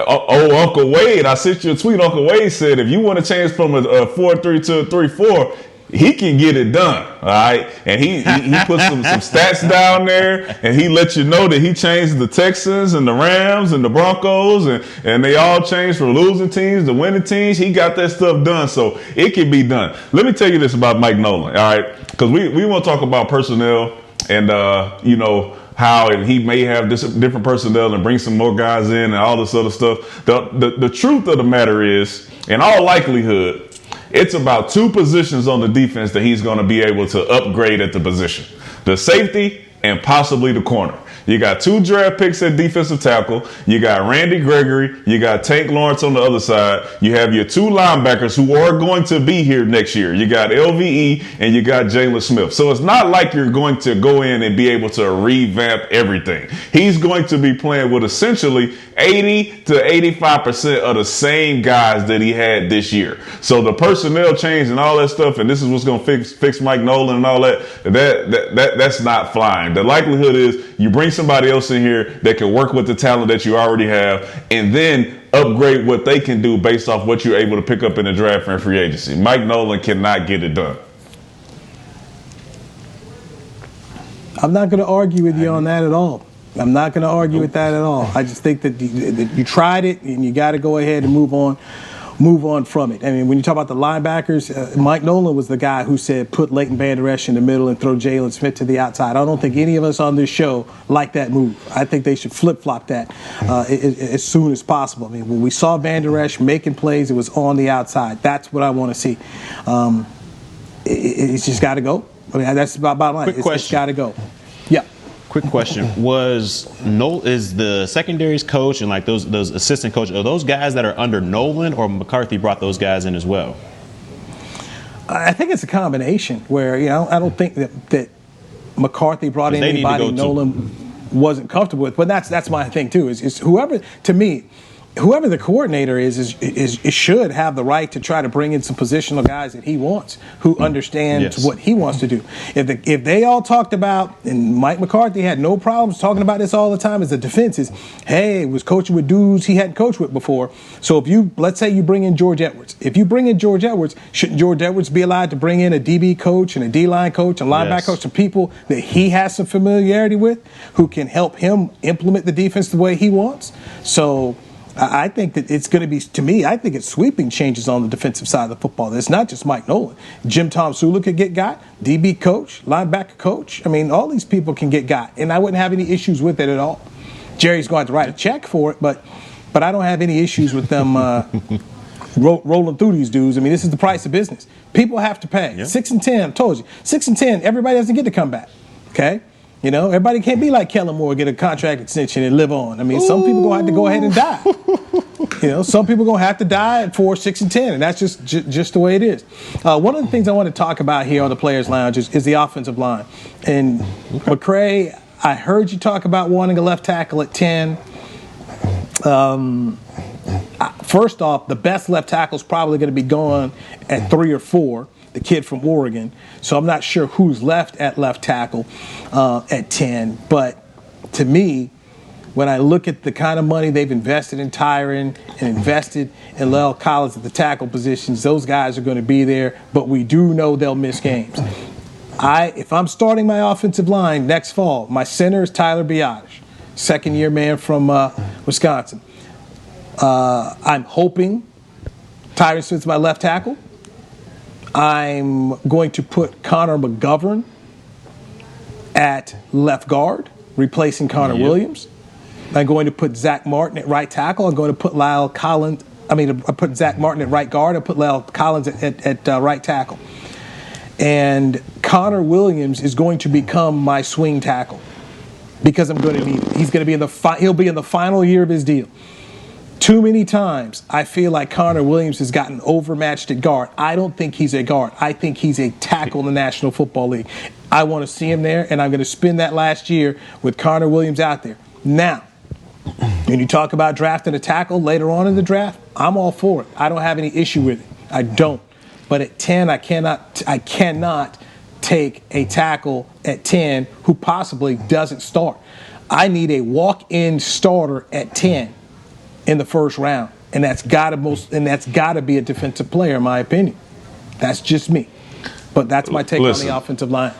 Uncle Wade, I sent you a tweet. Uncle Wade said if you want to change from a 4-3 to a 3-4, he can get it done, all right? And he put some stats down there, and he let you know that he changed the Texans and the Rams and the Broncos, and they all changed from losing teams to winning teams. He got that stuff done, so it can be done. Let me tell you this about Mike Nolan, all right? Because we want to talk about personnel and, how he may have different personnel and bring some more guys in and all this other stuff. The truth of the matter is, in all likelihood, it's about 2 positions on the defense that he's going to be able to upgrade at the position. The safety and possibly the corner. You got 2 draft picks at defensive tackle. You got Randy Gregory. You got Tank Lawrence on the other side. You have your 2 linebackers who are going to be here next year. You got LVE and you got Jalen Smith. So it's not like you're going to go in and be able to revamp everything. He's going to be playing with essentially 80 to 85% of the same guys that he had this year. So the personnel change and all that stuff, and this is what's going to fix Mike Nolan and all that's not flying. The likelihood is you bring somebody else in here that can work with the talent that you already have, and then upgrade what they can do based off what you're able to pick up in the draft and free agency. Mike Nolan cannot get it done.
I'm not going to argue with you on that at all. I'm not going to argue with that at all. I just think that you tried it, and you got to go ahead and move on from it. I mean, when you talk about the linebackers, Mike Nolan was the guy who said put Leighton Vander Esch in the middle and throw Jalen Smith to the outside. I don't think any of us on this show like that move. I think they should flip-flop that as soon as possible. I mean, when we saw Vander Esch making plays, it was on the outside. That's what I want to see. It's just got to go. I mean, that's about line. It's just got to go. Yeah.
Quick question: is the secondaries coach and like those assistant coaches, are those guys that are under Nolan, or McCarthy brought those guys in as well?
I think it's a combination where I don't think that McCarthy brought in anybody Nolan wasn't comfortable with. But that's my thing too. Is whoever, to me, whoever the coordinator is should have the right to try to bring in some positional guys that he wants, who understands what he wants to do. If they all talked about, and Mike McCarthy had no problems talking about this all the time as the defense is, hey, was coaching with dudes he hadn't coached with before. So let's say you bring in George Edwards. If you bring in George Edwards, shouldn't George Edwards be allowed to bring in a DB coach and a D-line coach and linebacker coach, some people that he has some familiarity with, who can help him implement the defense the way he wants? So I think that it's going to be, to me, I think it's sweeping changes on the defensive side of the football. It's not just Mike Nolan. Jim Tomsula could get got, DB coach, linebacker coach. I mean, all these people can get got, and I wouldn't have any issues with it at all. Jerry's going to have to write a check for it, but I don't have any issues with them rolling through these dudes. I mean, this is the price of business. People have to pay. 6-10, I told you. 6-10, everybody doesn't get to come back, okay? You know, everybody can't be like Kellen Moore, get a contract extension and live on. I mean, some people going to have to go ahead and die. You know, some people going to have to die at 4, 6, and 10, and that's just the way it is. One of the things I want to talk about here on the Players Lounge is the offensive line. And McCray, I heard you talk about wanting a left tackle at 10. First off, the best left tackle is probably going to be gone at 3 or 4. The kid from Oregon. So I'm not sure who's left at left tackle at 10. But to me, when I look at the kind of money they've invested in Tyron and invested in La'el Collins at the tackle positions, those guys are going to be there. But we do know they'll miss games. If I'm starting my offensive line next fall, my center is Tyler Biadasz, second-year man from Wisconsin. I'm hoping Tyron Smith's my left tackle. I'm going to put Connor McGovern at left guard, replacing Connor Williams. I'm going to put Zach Martin at right tackle. I'm going to put La'el Collins. I put Zach Martin at right guard. I put La'el Collins at right tackle. And Connor Williams is going to become my swing tackle because I'm going to need. He's going to be he'll be in the final year of his deal. Too many times, I feel like Connor Williams has gotten overmatched at guard. I don't think he's a guard. I think he's a tackle in the National Football League. I want to see him there, and I'm going to spend that last year with Connor Williams out there. Now, when you talk about drafting a tackle later on in the draft, I'm all for it. I don't have any issue with it. I don't. But at 10, I cannot take a tackle at 10 who possibly doesn't start. I need a walk-in starter at 10. In the first round, and that's got to be a defensive player, in my opinion. That's just me, but that's my take on the offensive line.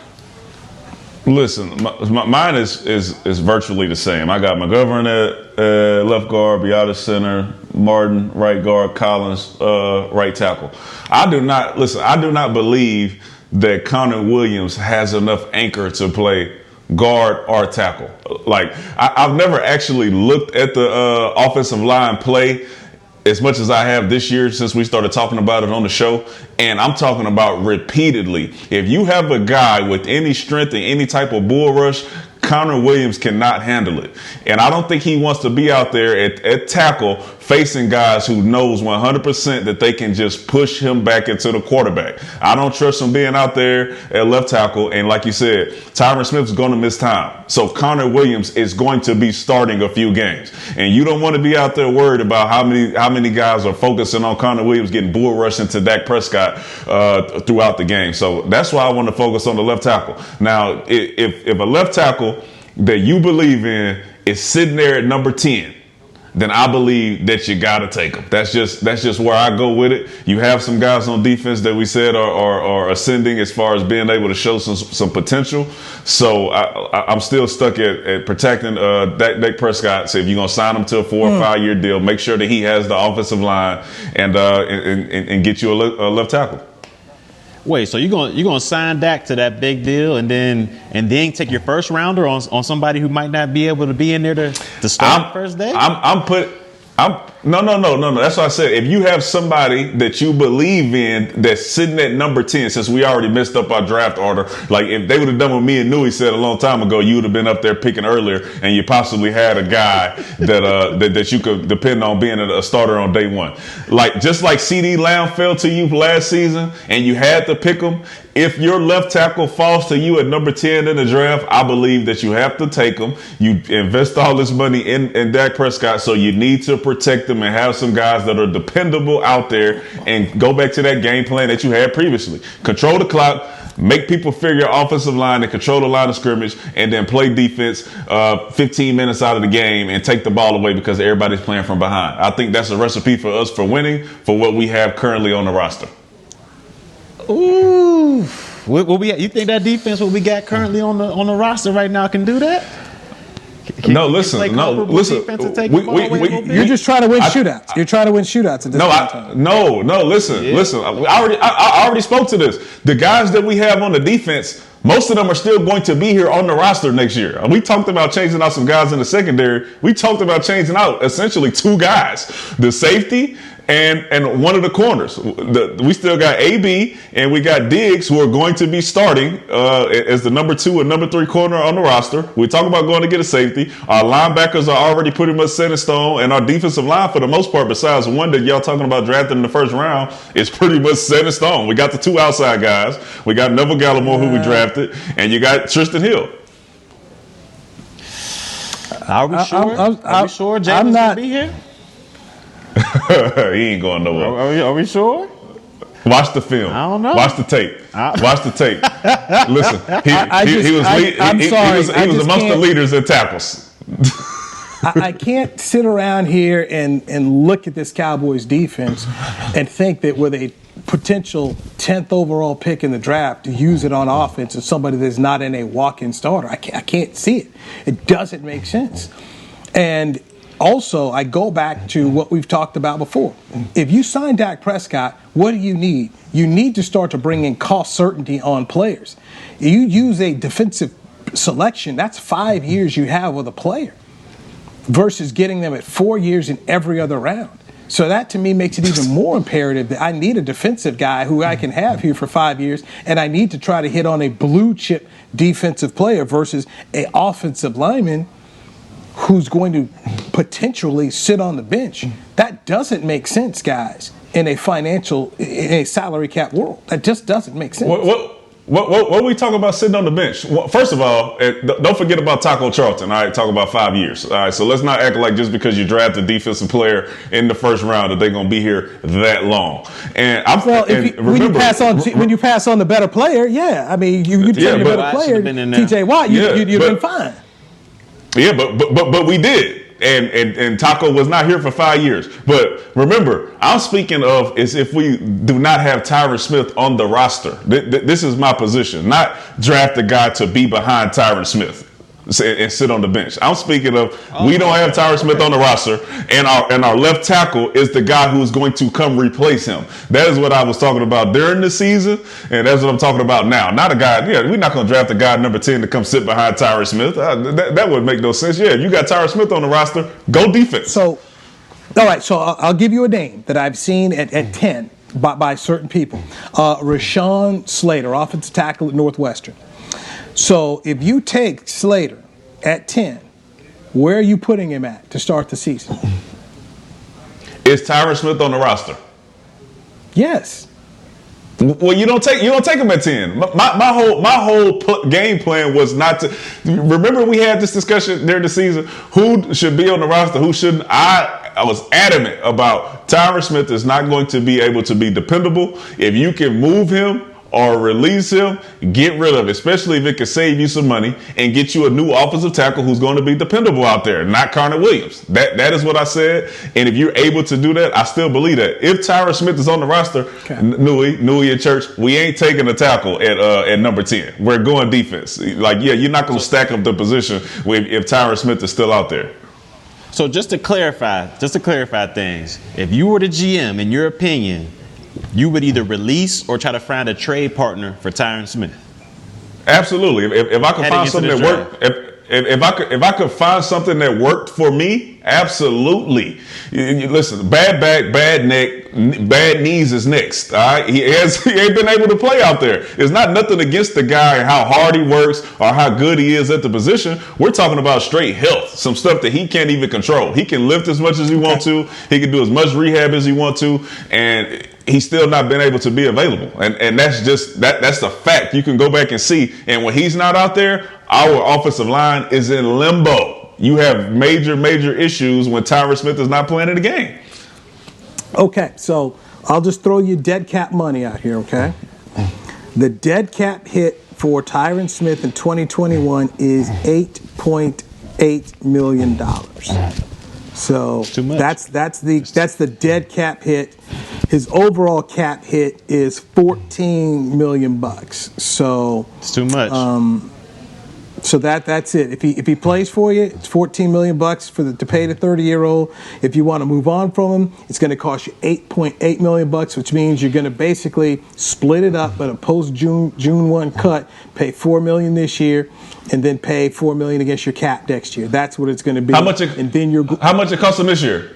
Listen, mine is virtually the same. I got McGovern at left guard, Biadasz center, Martin right guard, Collins right tackle. I do not believe that Connor Williams has enough anchor to play guard or tackle. Like, I've never actually looked at the offensive line play as much as I have this year since we started talking about it on the show. And I'm talking about repeatedly. If you have a guy with any strength and any type of bull rush, Connor Williams cannot handle it. And I don't think he wants to be out there at tackle facing guys who knows 100% that they can just push him back into the quarterback. I don't trust him being out there at left tackle. And like you said, Tyron Smith is going to miss time. So Connor Williams is going to be starting a few games. And you don't want to be out there worried about how many guys are focusing on Connor Williams getting bull rushed into Dak Prescott throughout the game. So that's why I want to focus on the left tackle. Now, if a left tackle that you believe in is sitting there at number 10, then I believe that you got to take them. That's just where I go with it. You have some guys on defense that we said are ascending as far as being able to show some potential. So I'm still stuck at protecting Dak Prescott. So if you're going to sign him to a 4 or 5 year deal, make sure that he has the offensive line and get you a left tackle.
Wait, so you're gonna sign Dak to that big deal and then take your first rounder on somebody who might not be able to be in there to start the first day? No. That's what I said. If you have somebody that you believe in that's sitting at number 10, since we already messed up our draft order, like if they would have done what me and Newy said a long time ago, you would have been up there picking earlier, and you possibly had a guy that you could depend on being a starter on day one. Like just like CD Lamb fell to you last season, and you had to pick him. If your left tackle falls to you at number 10 in the draft, I believe that you have to take him. You invest all this money in Dak Prescott, so you need to protect him
rhythm and have some guys that are dependable out there and go back to that game plan that you had previously. Control the clock, make people figure your offensive line and control the line of scrimmage, and then play defense 15 minutes out of the game and take the ball away because everybody's playing from behind. I think that's a recipe for us for winning for what we have currently on the roster.
Ooh. You think that defense, what we got currently on the roster right now, can do that?
Listen.
You're just trying to win shootouts. You're trying to win shootouts at this time.
Listen. I already spoke to this. The guys that we have on the defense, most of them are still going to be here on the roster next year. We talked about changing out some guys in the secondary. We talked about changing out essentially 2 guys, the safety and one of the corners. We still got AB and we got Diggs, who are going to be starting as the number 2 and number 3 corner on the roster. We talk about going to get a safety. Our linebackers are already pretty much set in stone, and our defensive line, for the most part, besides one that y'all talking about drafting in the first round, is pretty much set in stone. We got the 2 outside guys. We got Neville Gallimore, who we drafted, and you got Tristan Hill.
Are we sure? Are we sure James going to be here?
He ain't going nowhere.
Are we sure?
Watch the film.
I don't know.
Watch the tape. Watch the tape. Listen, he was amongst the leaders in tackles.
I can't sit around here and look at this Cowboys defense and think that with a potential 10th overall pick in the draft to use it on offense as somebody that's not in a walk-in starter. I can't see it. It doesn't make sense. And also, I go back to what we've talked about before. If you sign Dak Prescott, what do you need? You need to start to bring in cost certainty on players. You use a defensive selection, that's 5 years you have with a player versus getting them at 4 years in every other round. So that, to me, makes it even more imperative that I need a defensive guy who I can have here for 5 years, and I need to try to hit on a blue-chip defensive player versus an offensive lineman who's going to potentially sit on the bench. That doesn't make sense, guys, in a salary cap world. That just doesn't make sense.
What are we talking about sitting on the bench? Well, first of all, don't forget about Taco Charlton. All right, talk about 5 years. All right, so let's not act like just because you draft a defensive player in the first round that they're going to be here that long. And
when you pass on the better player, yeah. I mean, you take the better player, T.J. Watt, you'd been fine.
Yeah, but we did. And Taco was not here for 5 years. But remember, I'm speaking of is if we do not have Tyron Smith on the roster. This is my position. Not draft a guy to be behind Tyron Smith and sit on the bench. I'm speaking of we don't have Tyron Smith on the roster, and our left tackle is the guy who's going to come replace him. That is what I was talking about during the season, and that's what I'm talking about now. Not a guy, we're not going to draft a guy number 10 to come sit behind Tyron Smith. That would make no sense. Yeah, if you got Tyron Smith on the roster, go defense.
So, all right, so I'll give you a name that I've seen at 10 by certain people. Rashawn Slater, offensive tackle at Northwestern. So if you take Slater at 10, where are you putting him at to start the season?
Is Tyron Smith on the roster?
Yes.
Well, you don't take him at 10. My whole game plan was not to. Remember, we had this discussion during the season. Who should be on the roster? Who shouldn't? I was adamant about Tyron Smith is not going to be able to be dependable. If you can move him or release him, get rid of it, especially if it can save you some money and get you a new offensive tackle who's going to be dependable out there, not Connor Williams. That is what I said. And if you're able to do that, I still believe that. If Tyron Smith is on the roster, Newy and Church, we ain't taking a tackle at number 10. We're going defense. You're not going to stack up the position if Tyron Smith is still out there.
So just to clarify things, if you were the GM, in your opinion, you would either release or try to find a trade partner for Tyron Smith.
Absolutely. If I could find something that worked, if I could find something that worked for me, absolutely. Listen, bad back, bad neck, bad knees is next. All right, he ain't been able to play out there. It's not nothing against the guy and how hard he works or how good he is at the position. We're talking about straight health, some stuff that he can't even control. He can lift as much as he wants to. He can do as much rehab as he wants to, and he's still not been able to be available. And that's just that's a fact. You can go back and see. And when he's not out there, our offensive line is in limbo. You have major issues when Tyron Smith is not playing in the game.
Okay, so I'll just throw you dead cap money out here, okay? The dead cap hit for Tyron Smith in 2021 is $8.8 million. So that's the dead cap hit. His overall cap hit is $14 million. So
it's too much.
So that's it. If he plays for you, it's $14 million to pay the 30-year-old. If you want to move on from him, it's going to cost you $8.8 million, which means you're going to basically split it up, but a post June 1 cut, pay $4 million this year, and then pay $4 million against your cap next year. That's what it's going to be.
How much it cost him this year?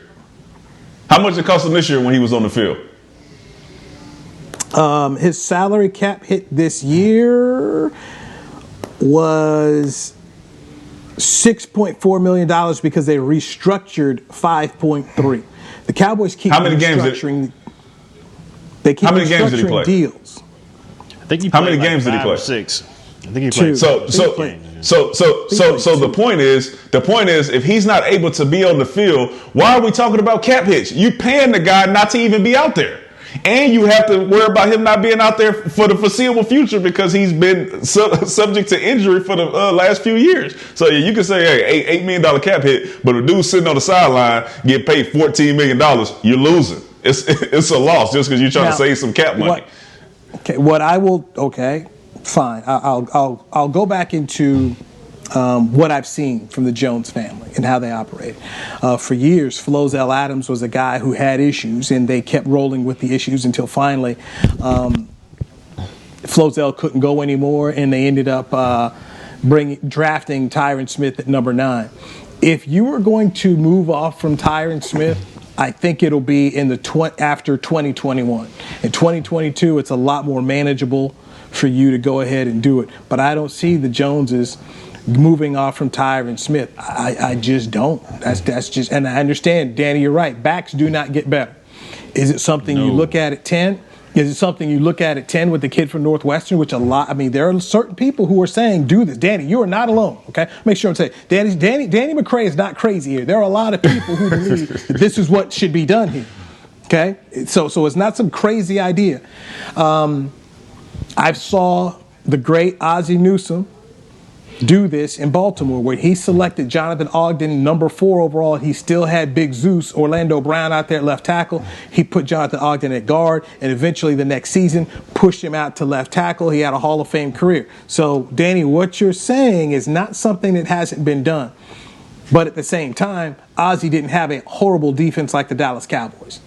How much it cost him this year when he was on the field?
His salary cap hit this year was $6.4 million because they restructured 5.3. The Cowboys keep restructuring. They keep restructuring deals.
I think he played
how many games did he play?
6. I think he played.
So the point is, if he's not able to be on the field, why are we talking about cap hits? You paying the guy not to even be out there. And you have to worry about him not being out there for the foreseeable future because he's been subject to injury for the last few years. So you can say, hey, $8 million cap hit, but a dude sitting on the sideline get paid $14 million, you're losing. It's a loss just because you're trying to save some cap money.
Fine. I'll go back into what I've seen from the Jones family and how they operate. For years, Flozell Adams was a guy who had issues, and they kept rolling with the issues until finally Flozell couldn't go anymore, and they ended up drafting Tyron Smith at number 9. If you were going to move off from Tyron Smith, I think it'll be in after 2021. In 2022, it's a lot more manageable for you to go ahead and do it. But I don't see the Joneses moving off from Tyron Smith. I just don't. That's just, and I understand, Danny, you're right. Backs do not get better. Is it something you look at 10? Is it something you look at 10 with the kid from Northwestern, which there are certain people who are saying, do this. Danny, you are not alone, okay? Make sure I'm saying, Danny McCray is not crazy here. There are a lot of people who believe that this is what should be done here, okay? So it's not some crazy idea. I saw the great Ozzie Newsome do this in Baltimore, where he selected Jonathan Ogden number 4 overall. He still had Big Zeus, Orlando Brown, out there at left tackle. He put Jonathan Ogden at guard, and eventually the next season pushed him out to left tackle. He had a Hall of Fame career. So, Danny, what you're saying is not something that hasn't been done. But at the same time, Ozzie didn't have a horrible defense like the Dallas Cowboys.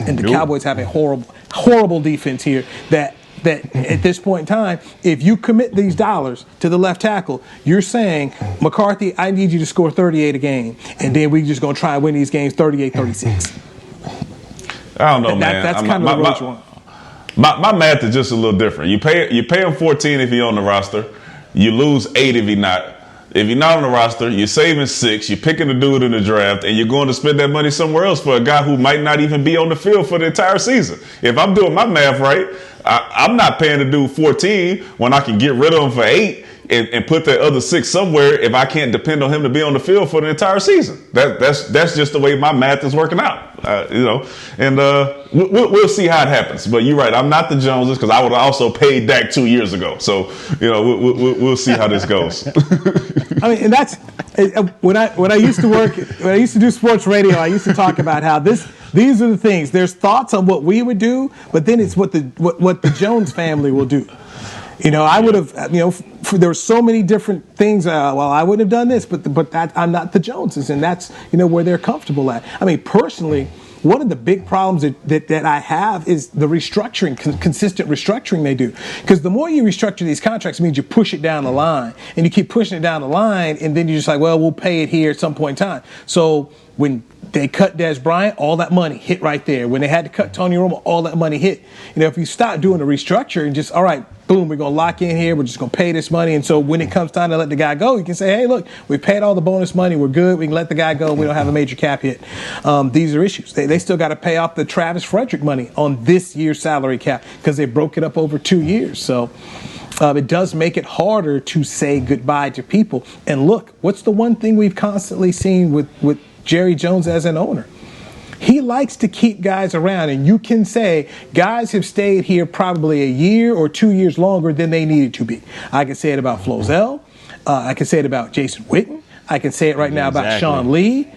And the Cowboys have a horrible defense here that at this point in time, if you commit these dollars to the left tackle, you're saying, McCarthy, I need you to score 38 a game, and then we're just going to try and win these games 38-36.
I don't know, man.
That's kind of the road you want.
My math is just a little different. You pay him 14 if he's on the roster. You lose 8 if he's not. If you're not on the roster, you're saving 6, you're picking a dude in the draft, and you're going to spend that money somewhere else for a guy who might not even be on the field for the entire season. If I'm doing my math right, I'm not paying a dude 14 when I can get rid of him for 8 and put that other 6 somewhere if I can't depend on him to be on the field for the entire season. That's just the way my math is working out. And we'll see how it happens. But you're right, I'm not the Joneses because I would have also paid Dak 2 years ago. So we'll see how this goes.
I mean, and that's when I used to work, when I used to do sports radio, I used to talk about how these are the things. There's thoughts on what we would do, but then it's what the Jones family will do. I would have, there were so many different things. I wouldn't have done this, but that I'm not the Joneses, and that's where they're comfortable at. I mean, personally, one of the big problems that I have is the restructuring, consistent restructuring they do. Because the more you restructure these contracts, it means you push it down the line, and you keep pushing it down the line, and then you're just like, well, we'll pay it here at some point in time. So when they cut Des Bryant, all that money hit right there. When they had to cut Tony Romo, all that money hit. If you stop doing the restructure and just, all right, boom, we're going to lock in here. We're just going to pay this money. And so when it comes time to let the guy go, you can say, hey, look, we paid all the bonus money. We're good. We can let the guy go. We don't have a major cap hit. These are issues. They still got to pay off the Travis Frederick money on this year's salary cap because they broke it up over 2 years. So it does make it harder to say goodbye to people. And look, what's the one thing we've constantly seen with Jerry Jones as an owner? He likes to keep guys around, and you can say guys have stayed here probably a year or 2 years longer than they needed to be. I can say it about Flozell. I can say it about Jason Witten. I can say it right now about Sean Lee.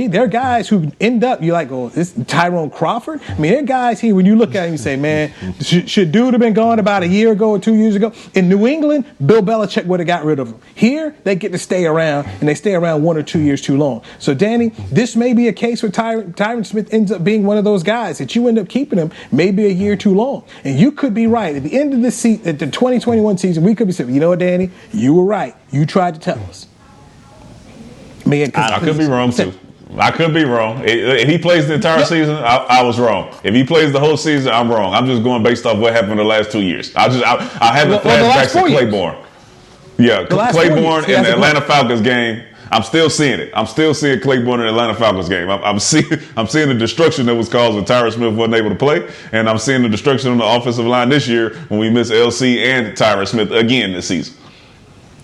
They're guys who end up, you're like, oh, this Tyrone Crawford? I mean, they're guys here, when you look at him, you say, man, should dude have been gone about a year ago or 2 years ago? In New England, Bill Belichick would have got rid of him. Here, they get to stay around, and they stay around 1 or 2 years too long. So, Danny, this may be a case where Tyron Smith ends up being one of those guys that you end up keeping him maybe a year too long. And you could be right. At the end of the season, at the 2021 season, we could be saying, you know what, Danny? You were right. You tried to tell us.
I could be wrong too. I could be wrong. If he plays the entire season, I was wrong. If he plays the whole season, I'm wrong. I'm just going based off what happened the last 2 years. I have the flashbacks to Claiborne. Yeah, Claiborne in the Atlanta Falcons game. I'm still seeing it. I'm still seeing Claiborne in the Atlanta Falcons game. I'm seeing the destruction that was caused when Tyron Smith wasn't able to play, and I'm seeing the destruction on the offensive line this year when we miss LC and Tyron Smith again this season.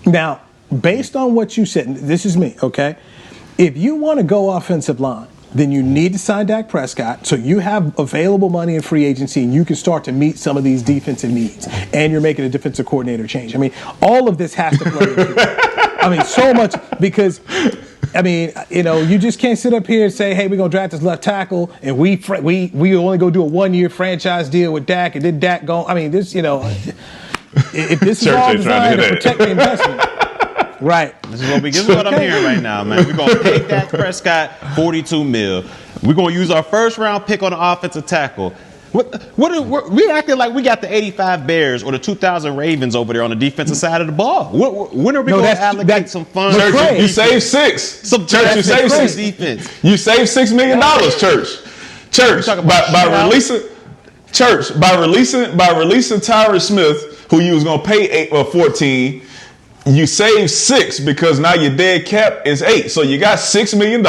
Now, based on what you said, this is me, okay? If you want to go offensive line, then you need to sign Dak Prescott so you have available money in free agency and you can start to meet some of these defensive needs. And you're making a defensive coordinator change. I mean, all of this has to play into it. I mean, so much because, I mean, you know, you just can't sit up here and say, hey, we're going to draft this left tackle and we only go do a 1-year franchise deal with Dak and then Dak go. I mean, this, you know, if this is all designed to protect the investment. Right.
This is what I'm hearing right now, man. We're going to pay Dak Prescott $42 million. We're going to use our first-round pick on the offensive tackle. We acting like we got the 85 Bears or the 2000 Ravens over there on the defensive side of the ball. When are we going to allocate some funds?
Church, you saved $6. Church, you saved $6.
Defense.
You saved $6 million, Church. Church, by releasing Tyron Smith, who you was going to pay $8 or $14. You save $6 because now your dead cap is $8. So you got $6 million.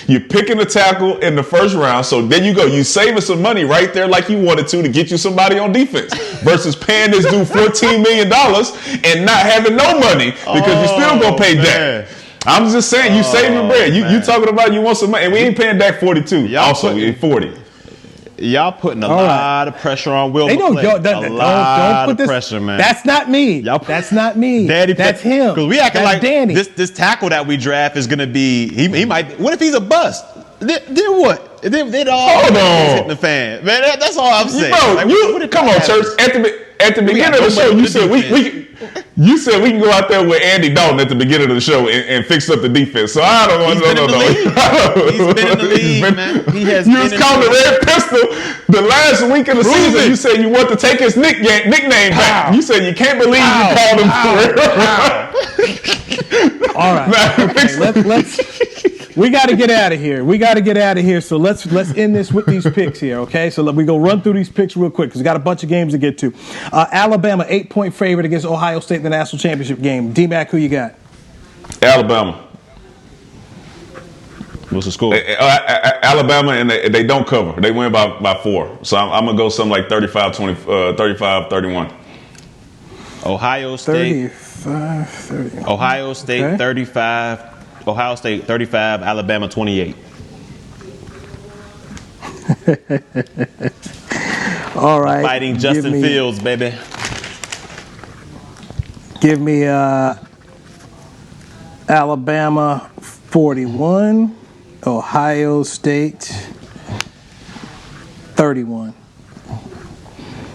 You're picking a tackle in the first round. So there you go. You saving some money right there like you wanted to get you somebody on defense versus paying this dude $14 million and not having no money because you're still going to pay Dak. I'm just saying, you saving bread. You talking about you want some money. And we ain't paying Dak 42. Also, we ain't 40.
Y'all putting a lot of pressure on Will.
Don't put this
pressure, man.
That's not me. That's not me. That's him.
Because we acting like
Danny.
This tackle that we draft is gonna be. He might. What if he's a bust? Then what? Then all hitting the fan, man. That's all I'm saying.
Bro, come on, Church. At the beginning of the show, you said you said we can go out there with Andy Dalton at the beginning of the show and fix up the defense. So I don't want to know.
He's been in the league, man. He has.
You was called the Red Pistol the last week of the season. You said you want to take his nickname back. You said you can't believe you called him for real.
All right. Okay, let's. We got to get out of here. So let's end this with these picks here, okay? So we go run through these picks real quick because we got a bunch of games to get to. Alabama, 8-point favorite against Ohio State in the national championship game. D-Mac, who you got?
Alabama.
What's the score?
Alabama, and they don't cover. They win by 4. So I'm going to go something like 35-31.
Ohio State.
35-30.
Ohio State, okay. 35. Ohio State 35, Alabama 28.
All right.
Fighting Justin Fields, baby.
Give me Alabama 41, Ohio State 31.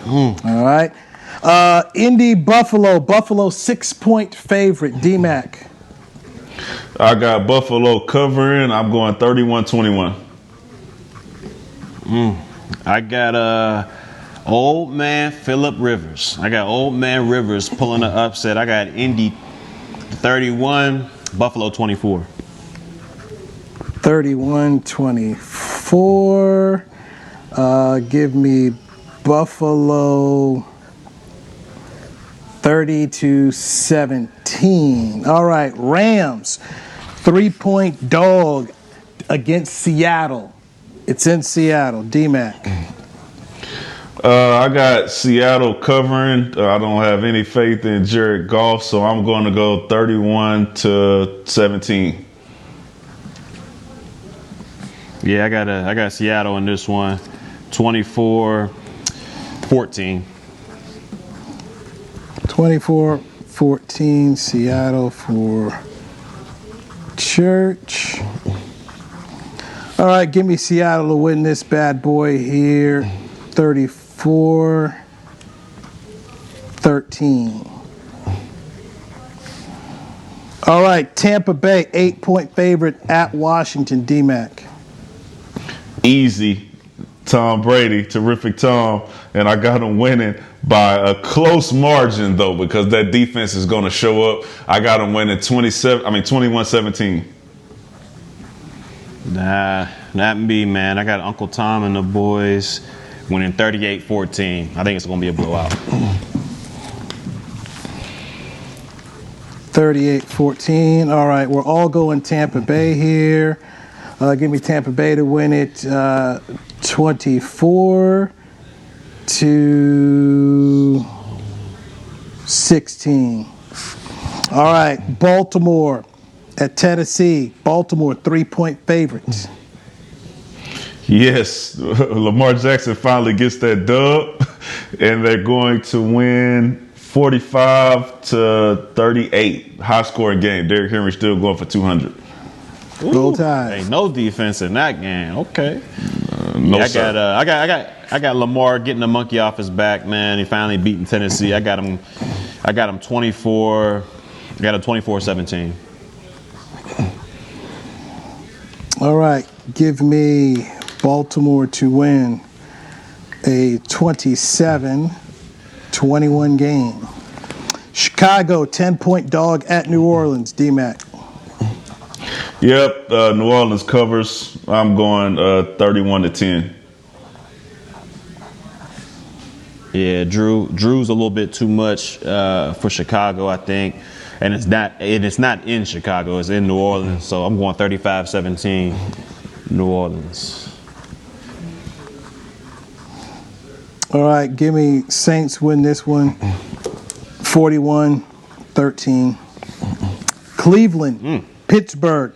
All right. Indy Buffalo 6-point favorite. D-Mac.
I got Buffalo covering. I'm going 31-21.
I got old man Phillip Rivers. I got old man Rivers pulling an upset. I got Indy 31, Buffalo 24.
31-24. Give me Buffalo 30-17. All right, Rams, 3-point dog against Seattle. It's in Seattle. D-Mac.
I got Seattle covering. I don't have any faith in Jared Goff, so I'm going to go 31-17.
Yeah, I got Seattle in this one. 24-14.
24-14 Seattle for Church. All right, give me Seattle to win this bad boy here. 34-13. All right, Tampa Bay, 8-point favorite at Washington. D-Mac.
Easy. Tom Brady, terrific Tom, and I got him winning by a close margin though, because that defense is going to show up. I got him winning 21-17.
Nah, not me, man. I got Uncle Tom and the boys winning 38-14. I think it's going to be a blowout.
38-14. All right, we're all going Tampa Bay here. Give me Tampa Bay to win it 24-16. All right, Baltimore at Tennessee. Baltimore, 3-point favorites.
Yes, Lamar Jackson finally gets that dub, and they're going to win 45-38. High scoring game. Derrick Henry still going for 200.
Roll Tide.
Ain't no defense in that game. Okay.
No,
yeah, I got Lamar getting the monkey off his back, man. He finally beating Tennessee. I got him 24. I got him 24-17.
All right, give me Baltimore to win a 27-21 game. Chicago, 10-point dog at New Orleans. D-Mac.
Yep, New Orleans covers. I'm going 31-10.
Yeah, Drew's a little bit too much for Chicago, I think, and it's not in Chicago. It's in New Orleans, so I'm going 35-17, New Orleans.
All right, give me Saints win this one, 41-13. Cleveland, Pittsburgh.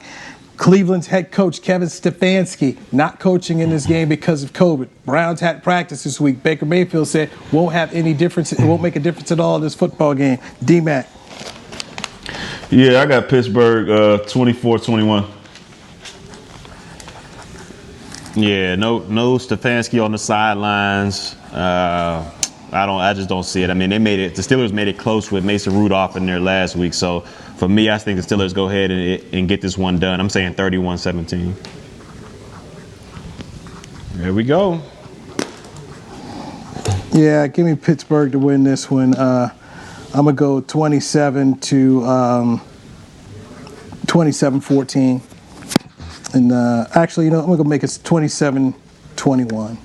Cleveland's head coach, Kevin Stefanski, not coaching in this game because of COVID. Browns had practice this week. Baker Mayfield said won't have any difference. It won't make a difference at all in this football game. D-Mac.
Yeah, I got Pittsburgh 24-21.
Yeah, no Stefanski on the sidelines. I just don't see it. I mean, the Steelers made it close with Mason Rudolph in there last week. So for me, I think the Steelers go ahead and get this one done. I'm saying 31-17. There we go.
Yeah, give me Pittsburgh to win this one. I'm gonna go 27-14. And actually, I'm gonna make it 27-21.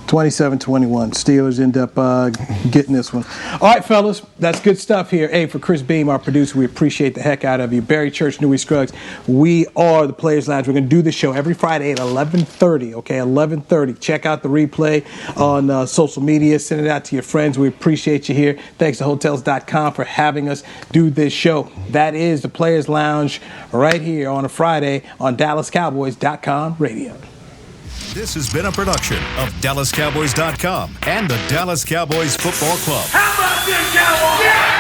27-21. Steelers end up getting this one. All right, fellas, that's good stuff here. Hey, for Chris Beam, our producer, we appreciate the heck out of you. Barry Church, Newy Scruggs. We are the Players Lounge. We're going to do this show every Friday at 11:30, okay, 11:30. Check out the replay on social media. Send it out to your friends. We appreciate you here. Thanks to Hotels.com for having us do this show. That is the Players Lounge right here on a Friday on DallasCowboys.com radio.
This has been a production of DallasCowboys.com and the Dallas Cowboys Football Club.
How about this, Cowboys? Yeah!